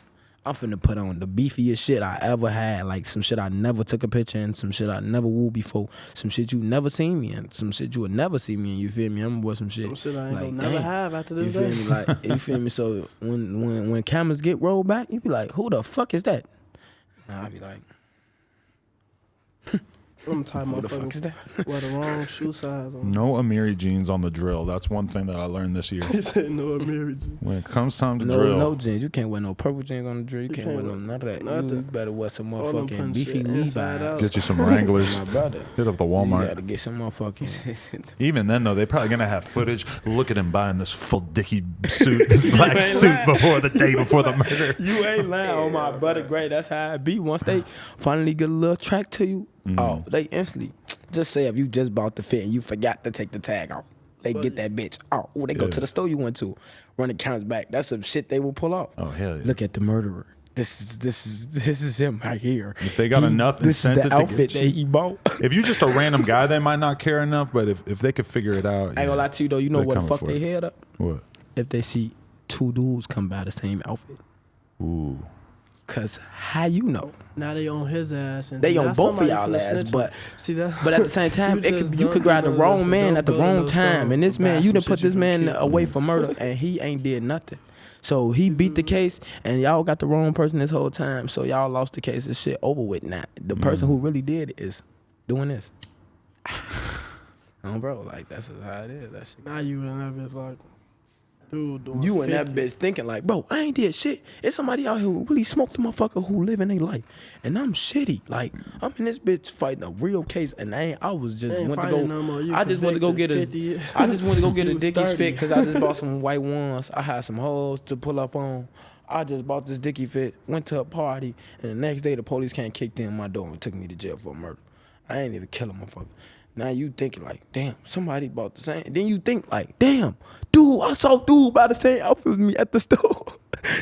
I'm finna put on the beefiest shit I ever had, like some shit I never took a picture in, some shit I never wore before, some shit you never seen me in, some shit you would never see me in. You feel me? I'm gonna wear some shit. Some shit I ain't like, gonna never damn. have after You this feel day. me? Like, you feel me? So when cameras get rolled back, you be like, who the fuck is that? And I be like, I'm tired who the fuck is motherfuckers that? wear the wrong shoe size on. No Amiri jeans on the drill. That's one thing that I learned this year. He said no Amiri. When it comes time to No, drill, no jeans. You can't wear no purple jeans on the drill. You can't wear no none of that. nothing. You better wear some All them motherfucking putting beefy shit inside Levi's. out. get you some Wranglers. My brother. Hit up the You Walmart. gotta get some motherfucking. Even then, though, they're probably gonna have footage. Look at him buying this full dicky suit, this black suit before the day before the murder. You ain't lying on my brother. Great. That's how it be. Once they finally get a little track to you, oh, they instantly. Just say if you just bought the fit and you forgot to take the tag off, they get that bitch. Oh, they go Yeah. to the store you went to, run the counts back. That's some shit they will pull off. Oh hell yeah! Look at the murderer. This is him right here. If they got enough this is incentive the to outfit get that you- he bought. If you're just a random guy, they might not care enough. But if they could figure it out, I ain't gonna lie to you though. You know they're what the coming fuck for they it. head up? What? If they see two dudes come by the same outfit. Ooh. Cause how you know? Now they on his ass. And They now on both of somebody y'all finna ass, snitch but him. See that? but at the same time, you could grab the wrong man at the wrong time, and this man, you done put this man away for murder, and he ain't did nothing. So he beat the case, and y'all got the wrong person this whole time. So y'all lost the case. This shit over with now. The person who really did it is doing this. Bro, like that's just how it is. That shit. Now you in that bitch like, dude, doing You and that 50. bitch thinking like, bro, I ain't did shit. It's somebody out here who really smoked the motherfucker who living their life, and I'm shitty. Like I'm in this bitch fighting a real case, and I was just Ain't went to fighting go. no more. You I just went to go get convicted a. 50. I just went to go get a You Dickies 30. fit because I just bought some white ones. I had some hoes to pull up on. I just bought this Dickie fit, went to a party, and the next day the police came kicked in my door and took me to jail for murder. I ain't even kill a motherfucker. Now you thinking like, damn, somebody bought the same. Then you think like, damn, dude, I saw dude buy the same outfit with me at the store.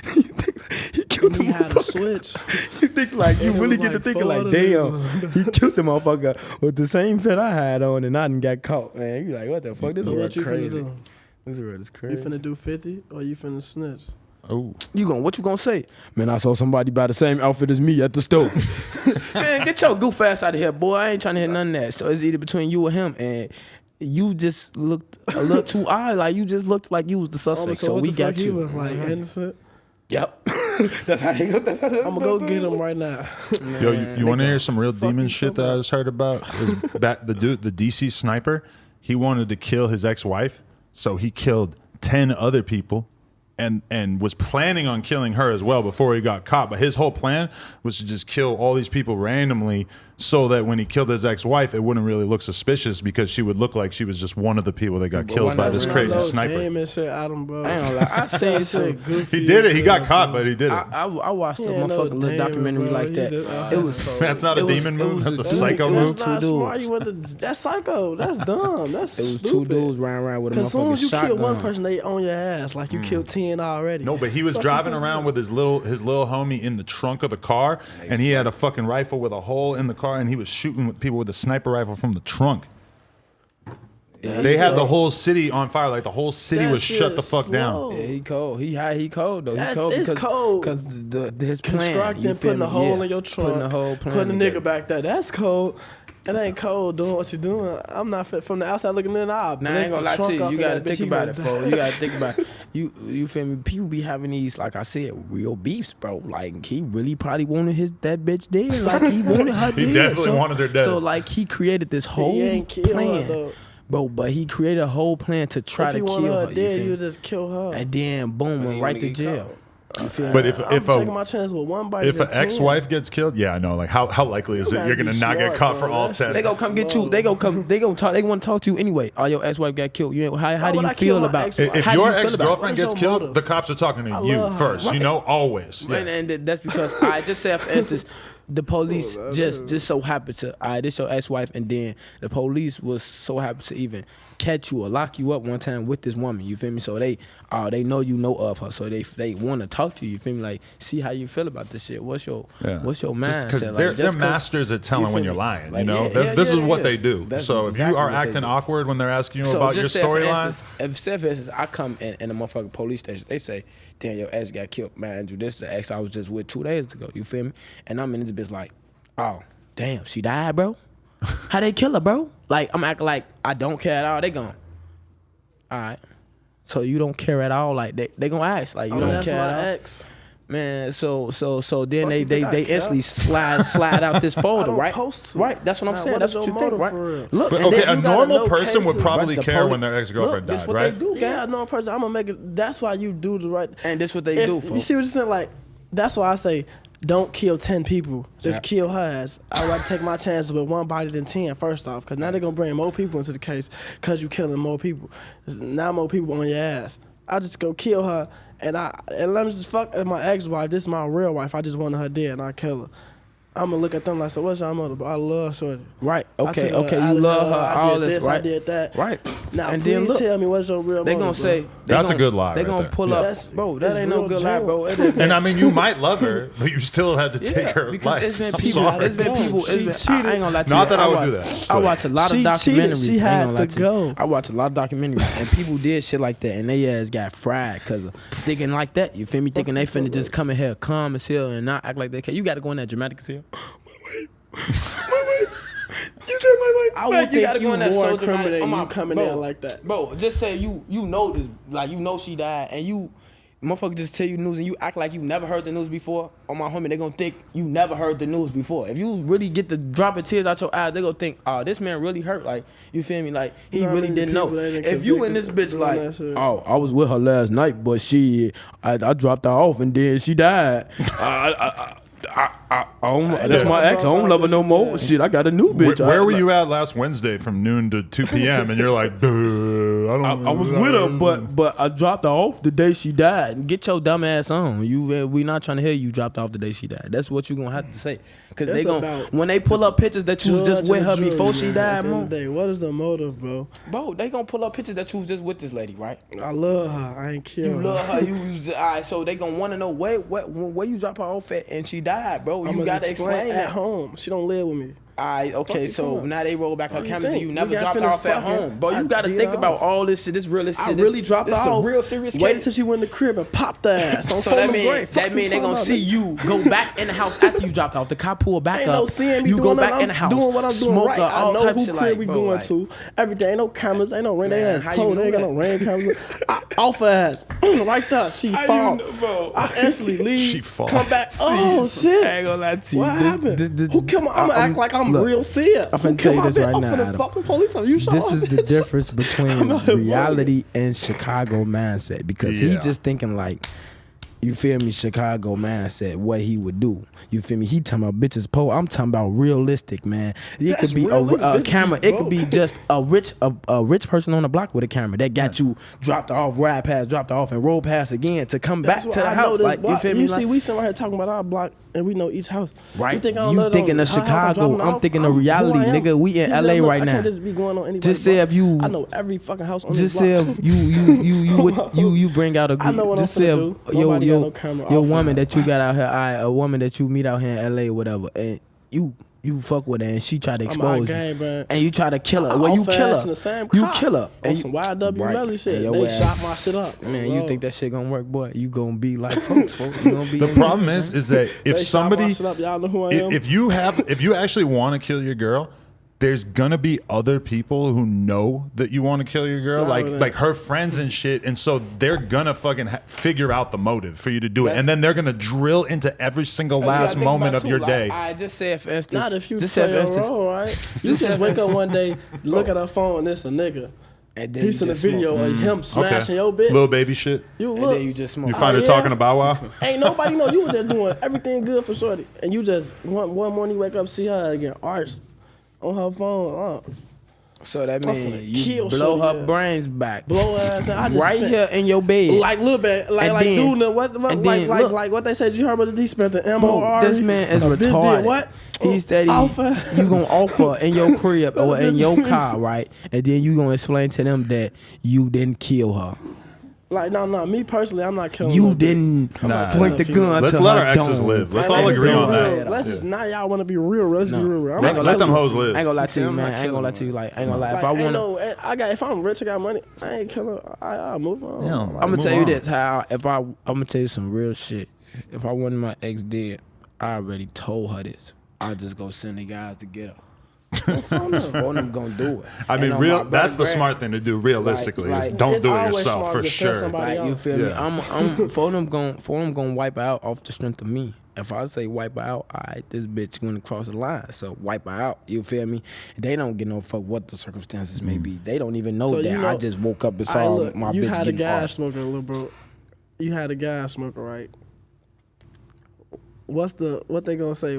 You think like, he killed the He had a motherfucker. switch. You think like, you And it really was get to like thinking 4 like, of damn, them. he killed the motherfucker with the same fit I had on and I didn't got caught, man. You like, what the fuck? This So world what you crazy. finna do? This world is You crazy. finna do 50 or you finna snitch? Oh. What you gonna say? Man, I saw somebody buy the same outfit as me at the store. Man, get your goof ass out of here, boy. I ain't trying to hear none of that. So it's either between you or him, and you just looked a little too odd. Like you just looked like you was the suspect. So what we the got fuck he you. look like innocent. Yep. That's how he looked. I'm gonna go get him right now. Yo, you want to hear some real demon shit that I just heard about? Is back the DC sniper, he wanted to kill his ex-wife, so he killed 10 other people and was planning on killing her as well before he got caught. But his whole plan was to just kill all these people randomly so that when he killed his ex-wife, it wouldn't really look suspicious because she would look like she was just one of the people that got But killed why by not this run crazy those sniper. Damn shit out him, bro. I ain't gonna lie. I said so. He did it. He got caught, but he did it. I watched a Yeah, no motherfucking little demon, documentary bro. like He that. just- It was That's not a it was- demon it move. was That's a dude- psycho it was move. That's two not smart. dudes. You went to, that's psycho. That's dumb. That's It was stupid. two dudes riding around with a Cause as soon as motherfucking you shotgun. kill one person, they on your ass like you killed 10 already. No, but he was driving around with his little homie in the trunk of the car, and he had a fucking rifle with a hole in the car, and he was shooting with people with a sniper rifle from the trunk. They had the whole city on fire, like the whole city That was shit shut the is fuck down. slow. Yeah, he cold. He cold though. He That cold is because cold. because his plan. Constructing, you feel putting a me? hole Yeah. in your trunk, putting a whole plan. putting a nigga together. back there. That's cold. It ain't cold doing what you're doing. I'm not fit from the outside looking in. Nah, I ain't gonna lie to you. You gotta think about it, folks. You gotta think about it. You feel me? People be having these, like I said, real beefs, bro. Like he really probably wanted that bitch dead. Like he wanted her dead. He definitely wanted her dead. So like he created this whole ain't kill her, plan, though. bro. But he created a whole plan to try If to you kill want her. her you dead, feel you me? just kill her. And then boom, went ain't right wanna to get jail. caught. You feel me? But if I'm taking a my chance with one bite. if an ex-wife gets killed, yeah, I know. Like how likely is it gotta you're gonna be not get smart, caught bro. for all That 10? shit- They gonna come get you. They gonna come. They gonna talk. They want to talk to you anyway. Oh, your ex-wife got killed. You how do would you I kill feel my about? ex-wife? If how do your you feel about it? ex-girlfriend What is gets your killed, motive? the cops are talking to I you love her. first. You know, always. Yeah. And that's because I just say, for instance, the police just so happened to, this your ex-wife, and then the police was so happy to even catch you or lock you up one time with this woman, you feel me? So they know you know of her, so they want to talk to you, you feel me? Like, see how you feel about this shit. What's your mindset? Just because they're masters at telling when you're lying, like, you know? This is what they do. That's so exactly if you are what they acting do. awkward when they're asking you about your storyline. If say for instance, I come in the motherfucking police station, they say, damn, your ex got killed. Man, Andrew, this is the ex I was just with 2 days ago, you feel me? And I'm in this bitch like, oh, damn, she died, bro? How they kill her, bro? Like, I'm acting like I don't care at all. They gone. All right. So you don't care at all? Like, they gonna ask. Like, you don't care at all? Ex. Man, so then they I instantly slide out this folder, right? Right, that's what I'm saying. That's what you think, right? Look, But, and okay, then a you gotta normal know person would cases, probably right? The care poli- when their ex-girlfriend Look, this died, what right? They do, Yeah, no person. I'm gonna make it. That's why you do the right. and this what they do. You Folks. see what you're saying? Like, that's why I say, don't kill 10 people. Just kill her ass. I'd rather take my chances with one body than 10. First off, because now they're gonna bring more people into the case because you killing more people. Now more people on your ass. I just go kill her. And let me just fuck my ex-wife. This is my real wife. I just wanted her dead, and I kill her. I'm gonna look at them like, so what's your mother? Bro? I love Shorty. Right. I Okay. took Okay. out You of love her. I All did this. I Right. did that. Right. Now, and please then look, tell me what's your real they motive, gonna bro. say That's a good lie They right gonna there. pull That's- up, bro. That it's ain't no real good lie, bro. It is- And I mean, you might love her, but you still had to take her because life. it's been I'm people. sorry. It's been people. She It's been, I ain't gonna lie to you. Not that I would watch, do that. I watch a lot of She cheated. documentaries. She I ain't had gonna lie to to you. go. I watch a lot of documentaries, and people did shit like that, and they ass got fried because of thinking like that. You feel me? Thinking they finna just come in here calm as hell and not act like they can. You got to go in there dramatic as hell. You said my I would you think gotta you go in there more so dramatic. incriminating I'm you out, coming bro, there like that. Bro, just say you know this, like you know she died, and you motherfucker just tell you news and you act like you never heard the news before. On my homie, they gonna think you never heard the news before. If you really get the dropping tears out your eyes, they gonna think, oh, this man really hurt. Like, you feel me? Like, he How really many didn't know. people they done If you in this convicted bitch doing like, that shit? oh, I was with her last night, but I dropped her off and then she died. That's my ex. I don't love her no more. Shit, I got a new bitch. Where were you at last Wednesday from noon to 2 p.m. and you're like, duh, I was with her, but I dropped her off the day she died. Get your dumb ass on. We not trying to hear you dropped off the day she died. That's what you gonna have to say. Cause That's they gonna about when they pull up pictures that you was just Judge with and her jury, before she man. died, At the end man. of the day, what is the motive, bro? They gonna pull up pictures that you was just with this lady, right? I love her. I ain't kill You her. love her. Alright, so they gonna want to know where you drop her off at and she died, bro. I'm You gonna gotta explain at that. home. She don't live with me. Alright, okay, Fuck so you, come now they roll back her What you cameras and think? you never We got dropped her finna off at fucking- home. Bro, I you gotta did think all. about all this shit. This real shit. I really dropped her this off. a real serious Waited case. till she went in the crib and popped the ass. On So phone that and mean great. Fuck they talking gonna about, see nigga. you go back in the house after you dropped off. The cop pull back Ain't up. no seeing me You doing go nothing. back in the I'm house. doing what I'm doing smoke right. her, I all know type who shit crib like, we bro, going like, to. Everything. Ain't no cameras. Ain't no rain. They Man, ain't how you clothes. know They ain't got that? no rain cameras. Off her ass. Right there. She How you fall. know, bro? I instantly leave. She fall. Come back. Oh shit. I ain't gonna lie to you. What happened? Who killed my? I'm gonna act like I'm look, real serious. I'm finna tell you this right I'm now, finna Adam. fuck the police. You saw This is the it. difference between not a reality and Chicago mindset because he Yeah. just thinking like, you feel me, Chicago mindset, what he would do. You feel me? He talking about bitches pole. I'm talking about realistic, man. It That's could be realistic. a Bitches camera. be It could be broke. just a rich person on the block with a camera that got you dropped off, ride past, dropped off, and roll past again to come back That's to why the I know house. this Like, you block. feel me? You Like, see, we sitting right here talking about our block, and we know each house. right? You think I don't You let thinking them- of her house, I'm Chicago. dropping I'm off? thinking of Who I reality, am. nigga. We in You LA just right I now. can't just be going on anybody's Just say block. if you I know every fucking house on just this say block. if you bring out a I know what just I'm say finna if do. Nobody got no camera your off woman of that you got out here, a woman that you meet out here in LA or whatever, and you fuck with her and she try to I'm out expose you, game, man. and you try to kill her. Well, you Off her kill ass in her. the same You car. kill her. On And some you- YW right. Melly shit. And your They ass- shot my shit up. Man, you Bro. think that shit gonna work, boy? You gonna be like folks. You gonna be The in problem jail, is man. that if They somebody, shot my shit up. Y'all know who I am. if you actually want to kill your girl, there's gonna be other people who know that you want to kill your girl, Nah, but like her friends and shit, and so they're gonna fucking figure out the motive for you to do it, That's- and then they're gonna drill into every single You gotta last think moment about of too, your like, day. I just said for instance. Not if you just play say for a instance. role, right? You Just just say wake for up one day, look at her phone, and it's a nigga. And then He you sent a just video smoke. of him smashing your bitch. Little baby shit. You And look. then you just smoke. You find her yeah? talking to Bow Wow. Ain't nobody know you was just doing everything good for shorty, and you just one morning you wake up see her again arched on her phone. So that I'm means finna you kill blow her shorty, yeah. brains back. Blow her ass. I just Right spent, here in your bed. like little bit, like And like then- dude, what and then, look. like what they said. You heard about the he spent the Bro, MOR. this man is a bitch did retarded. what? He said Alpha. you gonna offer in your crib or in your car, right? And then you gonna explain to them that you didn't kill her. Like no, me personally, I'm not killing. You no bitch. didn't Nah. point the gun Let's to let her our exes dome. live. Let's Like, all agree be on real. that. Let's just not y'all want to be real. Let's be No. real. I'm I ain't not gonna Let killing them no hoes bitch. live. I ain't gonna lie to you, I'm man. not I ain't gonna killing lie to you. Like, I ain't gonna lie. Like, If I ain't want, no, I got. If I'm rich, I got money. I ain't killing. I'll move on. Yeah, I'm gonna move tell you on. this. How I'm gonna tell you some real shit. If I wanted my ex dead, I already told her this. I just go send the guys to get her. Phone them gonna do it. I mean, And on real. my That's the brother smart thing to do. Realistically, Like, is don't it's do it always yourself smart for to send sure. somebody Like, you else. feel me? Yeah. I'm phone them gonna wipe her out off the strength of me. If I say wipe her out, alright, this bitch gonna cross the line. So wipe her out. You feel me? They don't get no fuck what the circumstances may be. They don't even know So, that. you know- I just woke up and All right, saw look, my you bitch had a getting gas arched. smoker, little bro. You had a gas smoker, right? What they gonna say?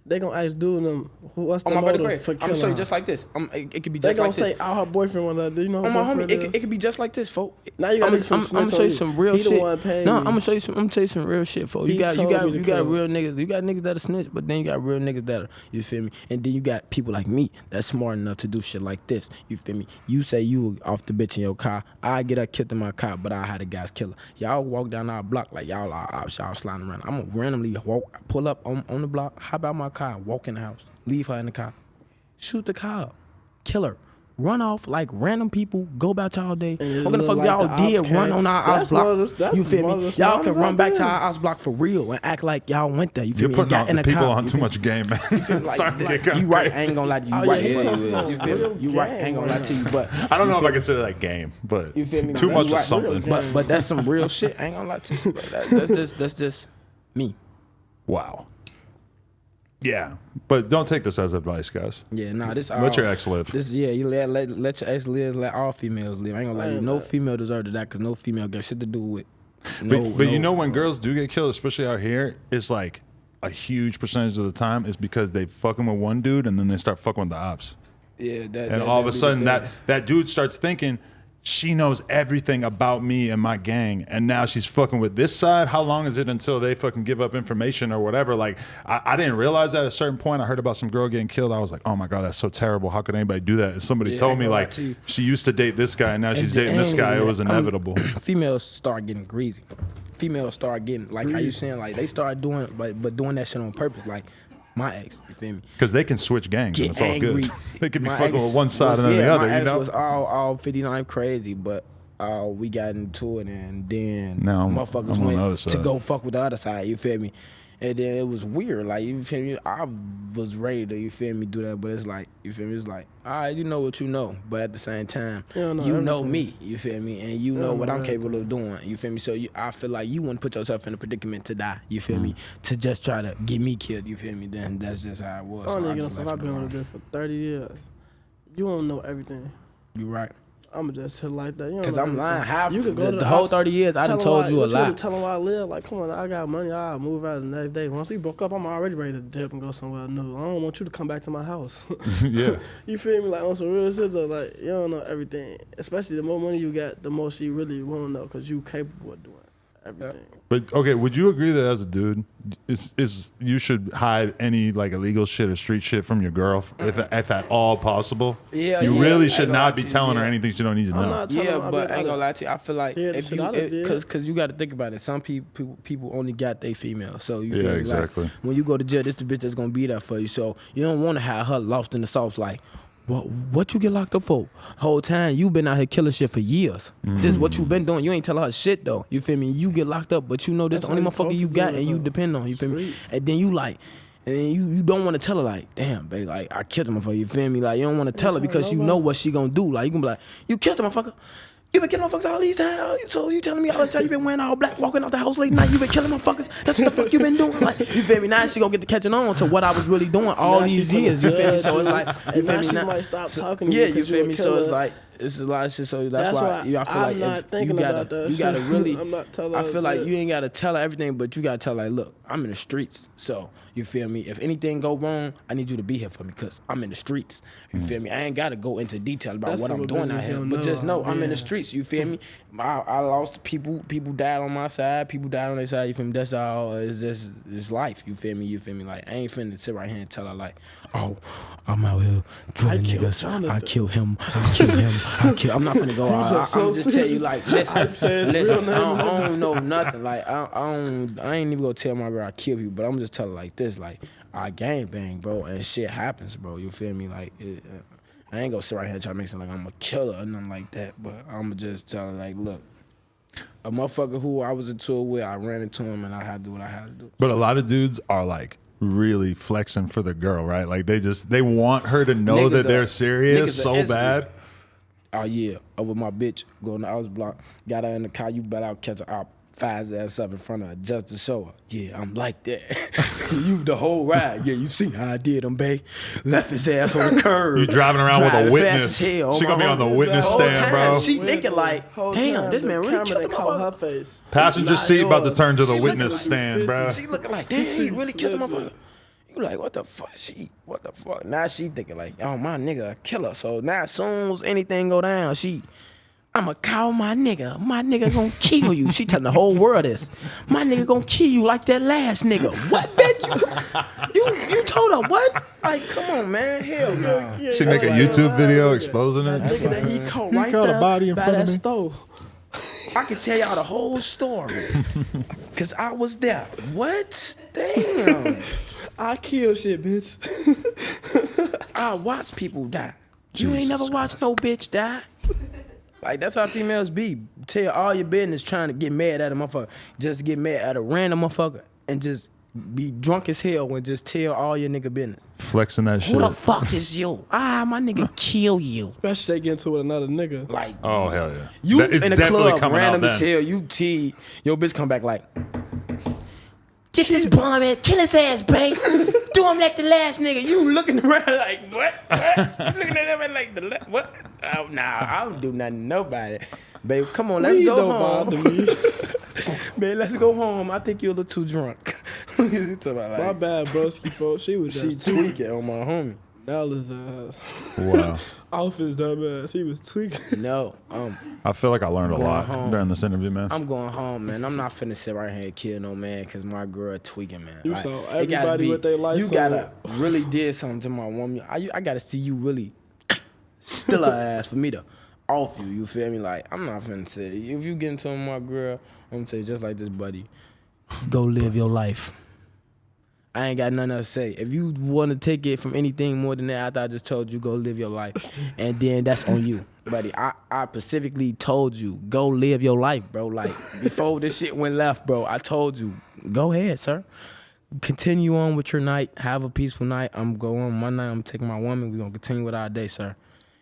They gonna ask dude them what's the On my brother motive for I'm killing gonna show you her? just like this. It could be They just gonna like this. say, "Oh, her boyfriend want to." Do you know On her my homie, boyfriend is? it could be just like this, folks. Now you got I'm niggas finna gonna snitch show on you some real He the shit. one paid No, me. I'm gonna tell you some real shit, folks. He You got told me to kill. real niggas. You got niggas that'll snitch, but then you got real niggas that'll, you feel me? And then you got people like me that's smart enough to do shit like this. You feel me? You say you off the bitch in your car, I get her killed in my car, but I had a guy's killer. Y'all walk down our block like y'all are y'all sliding around. I'm gonna randomly pull up on the block, hop out my car, walk in the house, leave her in the car. Shoot the car up. Kill her. Run off like random people. Go about y'all day. And What the look fuck like y'all the ops did? came. Run on our ops That's one of block. the- that's You feel one of me? the Y'all can smartest run back to ideas. our ops block for real and act like y'all went there. You feel You're me? putting And got in the the people car. on You too feel much game, man. me? Like, Starting to get you kinda right. I crazy. ain't gonna lie to you. Oh, You right. yeah, he You putting on feel real me? You right. I ain't gonna lie game to you, but I don't know if I consider that game, but you feel me? too But much you of right. something. But that's some real shit. I ain't gonna lie to you. But that's just me. Wow. Yeah, but don't take this as advice, guys. Yeah, nah, this Let your ex live. This you let your ex live. Let all females live. I ain't gonna lie to you. No female deserve to die because no female got shit to do with. But you know when girls do get killed, especially out here, it's like a huge percentage of the time is because they fucking with one dude and then they start fucking with the ops. Yeah, And all of a sudden that dude starts thinking she knows everything about me and my gang, and now she's fucking with this side. How long is it until they fucking give up information or whatever? Like, I didn't realize that at a certain point. I heard about some girl getting killed. I was like, oh my God, that's so terrible. How could anybody do that? And somebody told me, like, she used to date this guy, and now she's dating this guy. It was inevitable. Females start getting greasy. Females start getting, like, how you saying, like, they start doing, but doing that shit on purpose. Like, my ex, you feel me? Because they can switch gangs, and Get it's all angry. good. They could be My fucking ex with one side was- and then the yeah, other, my you ex know? was all 59 crazy, but we got into it, and then Now I'm motherfuckers on the other went to side. go fuck with the other side, you feel me? And then it was weird, like, you feel me? I was ready to, you feel me, do that, but it's like, you feel me? It's like, all right, you know what you know, but at the same time, You don't know you know everything. me, you feel me? And you know don't what know I'm capable of doing, you feel me? So I feel like you wouldn't put yourself in a predicament to die, you feel me? To just try to get me killed, you feel me? Then that's just how it was. I So don't I even just know if left I've it been alone. with a bitch for 30 years. You don't know everything. You right. I'ma just hit like that. You don't Cause know I'm lying. Half You could go to the whole house, 30 years, I done tell 'em told why- you a what lot. Tell them where I live. Like, come on, I got money. I'll move out the next day. Once we broke up, I'm already ready to dip and go somewhere new. I don't want you to come back to my house. Yeah. You feel me? Like, on some real shit, though. Like, you don't know everything. Especially the more money you got, the more she really want to know because you capable of doing everything. But okay, would you agree that as a dude, is you should hide any like illegal shit or street shit from your girl if at all possible? Yeah, you yeah, I really ain't should gonna lie not be to you, telling her yeah. anything she don't need to I'm know. not telling Yeah, them I but be I ain't gonna out lie to you. I feel like Yeah, the if shit you, I done did. cause you got to think about it. Some people only got their female, so you Yeah, feel me? exactly. Like, when you go to jail, this the bitch that's gonna be there for you. So you don't want to have her lost in the sauce. Like, what you get locked up for? Whole time you been out here killing shit for years. This is what you been doing. You ain't telling her shit though. You feel me? You get locked up, but you know this That's the only how you motherfucker you supposed to got, do it, and you though. depend on. You feel me? Street. And then you like. And then you don't want to tell her like, damn, babe, like I killed the motherfucker. You feel me? Like you don't want to tell her because you know what she gonna do. Like you gonna be like, you killed the motherfucker. You been killing motherfuckers all these times. So you telling me all the time you been wearing all black, walking out the house late night. You been killing motherfuckers. That's what the fuck you been doing. Like you feel me? Now she gonna get to catching on to what I was really doing all Now these she years. You feel me? judge So it's you. like, you And now feel me? she Now- might stop talking to yeah, you. you 'cause feel a me? So it's killer. like, It's a lot of shit. So that's why why I feel I'm like not if thinking you gotta, about that you gotta shit. really. I'm not telling I her feel like that. you ain't gotta tell her everything, but you gotta tell her, like, look, I'm in the streets. So you feel me? If anything go wrong, I need you to be here for me because I'm in the streets. You feel me? I ain't gotta go into detail about That's what I'm what doing bitches out here, don't but know, just know I'm in the yeah. streets. You feel me? I lost people. People died on my side. People died on their side. You feel me? That's all. It's just it's life. You feel me? You feel me? Like I ain't finna sit right here and tell her like, oh, I'm out here drilling killed niggas. Jonathan. I kill him. I kill him. I'm not finna go out. I'm just tell you like, listen, said his listen. real I name don't know nothing. Like I ain't even gonna tell my girl I kill you, but I'm just telling her like this, like I gang bang, bro, and shit happens, bro. You feel me? Like I ain't gonna sit right here and try to make it sound like I'm a killer or nothing like that, but I'm just tell her like, look, a motherfucker who I was into it with, I ran into him and I had to do what I had to do. But a lot of dudes are like really flexing for the girl, right? Like they want her to know Niggas that they're are- serious niggas are so instantly- bad. Oh yeah, over my bitch going to house block, got her in the car. You better out catch her out, fire his ass up in front of her just to show her. Yeah, I'm like that. You the whole ride. Yeah, you see how I did him, babe. Left his ass on the curb. You driving around with a Driving witness. fast as hell, She gonna be my on the homie. witness Whole stand, time, bro. She thinking like, Whole damn, time this the man really camera killed that the caught her motherfucker. face. Passenger Not seat about to yours. turn to the She witness looking stand, bro. She looking like, damn, he really killed the motherfucker. You like, what the fuck? What the fuck? Now she thinking like, oh, my nigga a killer. So now as soon as anything go down, I'ma call my nigga. My nigga gonna kill you. She telling the whole world this. My nigga gonna kill you like that last nigga. What, bitch? You told her what? Like, come on, man. Hell no. She make a YouTube video exposing That it. nigga that he caught He right caught a there body in by front of that me. stove. I can tell y'all the whole story. Cause I was there. What? Damn. I kill shit, bitch. I watch people die. You ain't never watched no bitch die. Like, that's how females be. Tell all your business trying to get mad at a motherfucker. Just get mad at a random motherfucker and just be drunk as hell and just tell all your nigga business. Flexing that shit. Who the fuck is you? My nigga kill you. Especially they get into with another nigga. Like, Oh hell yeah. you It's in the definitely club, coming out random as then. hell, you T, your bitch come back like, get this bum man, kill his ass, babe. Do him like the last nigga. You looking around like, what? You looking at him like, what? Oh, nah, I don't do nothing to nobody. Babe, come on, let's Weed go don't home. bother me. Babe, let's go home. I think you're a little too drunk. You talking about My like, bad, broski, folks. She was she just tweaking on my homie. Dallas ass. Wow. Off his dumb ass. He was tweaking. No, I feel like I learned a Going lot home. during this interview, man. I'm going home, man. I'm not finna sit right here and kill no man because my girl tweaking, man. You Like, saw it gotta everybody with their lights You on. gotta really did something to my woman. I gotta see you really still her ass for me to off you. You feel me? Like, I'm not finna say, if you get into my girl, I'm gonna say just like this, buddy, go live your life. I ain't got nothing else to say. If you want to take it from anything more than that, after I just told you, go live your life. And then that's on you, buddy. I specifically told you, go live your life, bro. Like, before this shit went left, bro, I told you, go ahead, sir. Continue on with your night. Have a peaceful night. I'm going on my night. I'm taking my woman. We're going to continue with our day, sir.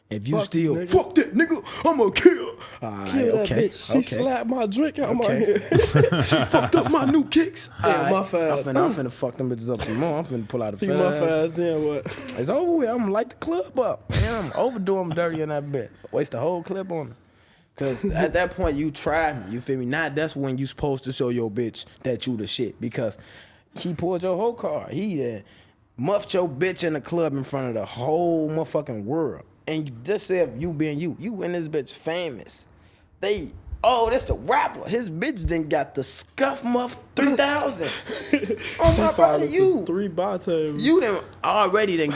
If you Fuck still, nigga. fuck that nigga, I'm going to kill. All right, Kill that okay, bitch. She okay. slapped my drink out my Okay. head. She fucked up my new kicks. Yeah, my I'm fast. finna fuck them bitches up some more. I'm finna pull out a See my fast. fast, then what? It's over with. I'm gonna light the club up. Man, I'm overdo them dirty in that bit. Waste the whole clip on her. Cause at that point you tried me. You feel me? Now that's when you supposed to show your bitch that you the shit. Because he pulled your whole car. He muffed your bitch in the club in front of the whole motherfucking world. And you just said you being you. You and this bitch famous. That's the rapper. His bitch then got the Scuff Muff 3000. Oh my brother, you. 3 bar tables. You done already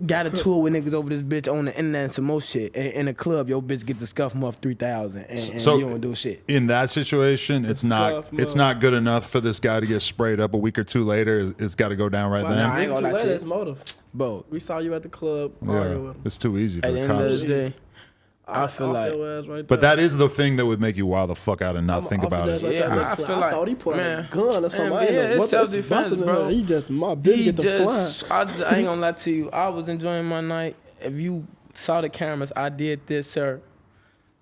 got a tour with niggas over this bitch on the internet and some more shit. In a club, your bitch get the Scuff Muff 3000 and So you don't do shit. in that situation, it's tough, not good enough for this guy to get sprayed up a week or two later. It's got to go down right Nah, then. I ain't gonna lie to you. That's motive. Bro, We saw you at the club arguing with him. It's too easy for at the the end of cops. the day, I feel Off like, your ass right But there. that is the thing that would make you wild the fuck out and not think Off his about ass it. right Yeah, there. I Next feel one. like, I thought he put out man, a gun or something. man, I ain't yeah, know it's what self-defense, busting bro. him. He just my bitch he get the just, fly. I ain't gonna lie to you. I was enjoying my night. If you saw the cameras, I did this, sir.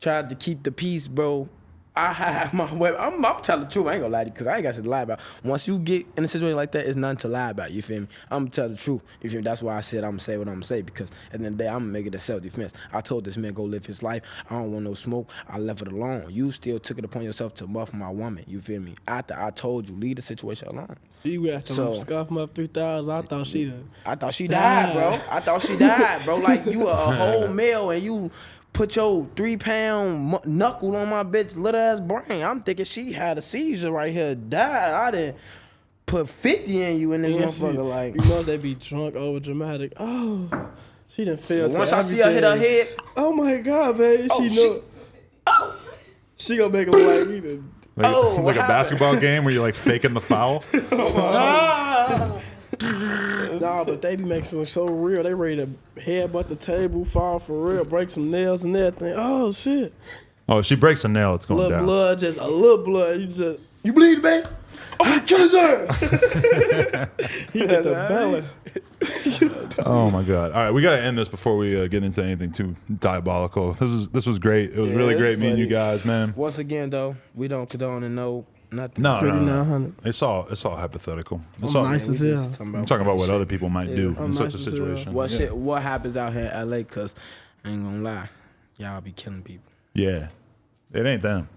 Tried to keep the peace, bro. I have my way. I'm telling the truth. I ain't gonna lie to you because I ain't got shit to lie about. Once you get in a situation like that, it's nothing to lie about. You feel me? I'm gonna tell the truth. You feel me? That's why I said I'm gonna say what I'm gonna say because at the end of the day, I'm gonna make it a self-defense. I told this man go live his life. I don't want no smoke. I left it alone. You still took it upon yourself to muff my woman. You feel me? After I told you, leave the situation alone. She got to scuff him up 3,000. I thought she done. I thought she died, bro. I thought she died, bro. Like you a whole male and you put your 3-pound knuckle on my bitch little ass brain. I'm thinking she had a seizure right here, died. I didn't put 50 in you in this motherfucker. Like you know they be drunk, over dramatic. Oh, she done failed. Once I see her hit her head, oh my god, baby, she know. She gonna make him like me. Like a basketball game where you're like faking the foul. Nah, but they be making it so real. They ready to headbutt the table, fall for real, break some nails and everything. Oh shit! Oh, if she breaks a nail, it's going little down. Blood, just a little blood. You bleed, babe? Oh, kill his ass! He hit the belly. Oh my god! All right, we gotta end this before we get into anything too diabolical. This was great. It was really great meeting you guys, man. Once again, though, we don't condone and know nothing. No. It's all hypothetical. It's all nice as hell. I'm talking about what other people might do in such a situation. What happens out here in LA? Cause I ain't gonna lie, y'all be killing people. Yeah, it ain't them.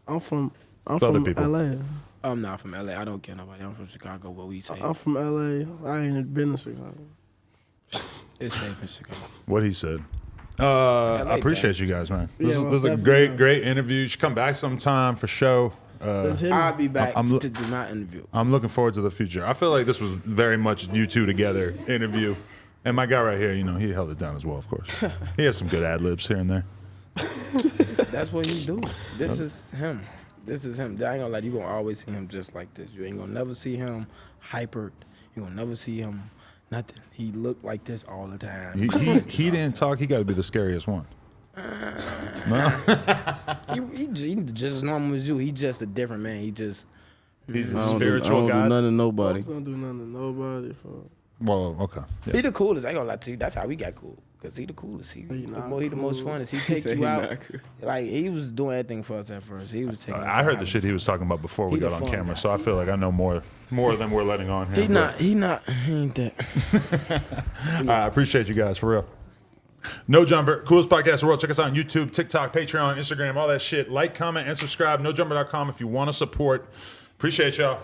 I'm from other people. LA. I'm not from LA. I don't kill nobody. I'm from Chicago. What we say? I'm from LA. I ain't been to Chicago. It's safe in Chicago. What he said. I appreciate you guys, man. This is a great interview. You should come back sometime for show. I'll be back to do my interview. I'm looking forward to the future. I feel like this was very much you two together interview. And my guy right here, you know, he held it down as well, of course. He has some good ad libs here and there. That's what he do. This is him. This is him. I ain't gonna lie, you gonna always see him just like this. You ain't gonna never see him hypered. You gonna never see him nothing. He looked like this all the time. He didn't talk. He got to be the scariest one. No? he just as normal as you. He just a different man. He's a spiritual guy. I don't do nothing to nobody. I don't do nothing to nobody. Well, okay. Yeah. He the coolest. I ain't gonna lie to you. That's how we got cool. Cause he the coolest. He the most funnest. He take you out. Like he was doing everything for us at first. He was taking. I heard the shit he was talking about before we got on camera, so I feel like I know more than we're letting on here. He ain't that. I appreciate you guys for real. No Jumper, coolest podcast in the world. Check us out on YouTube, TikTok, Patreon, Instagram, all that shit. Like, comment, and subscribe. NoJumper.com if you want to support. Appreciate y'all.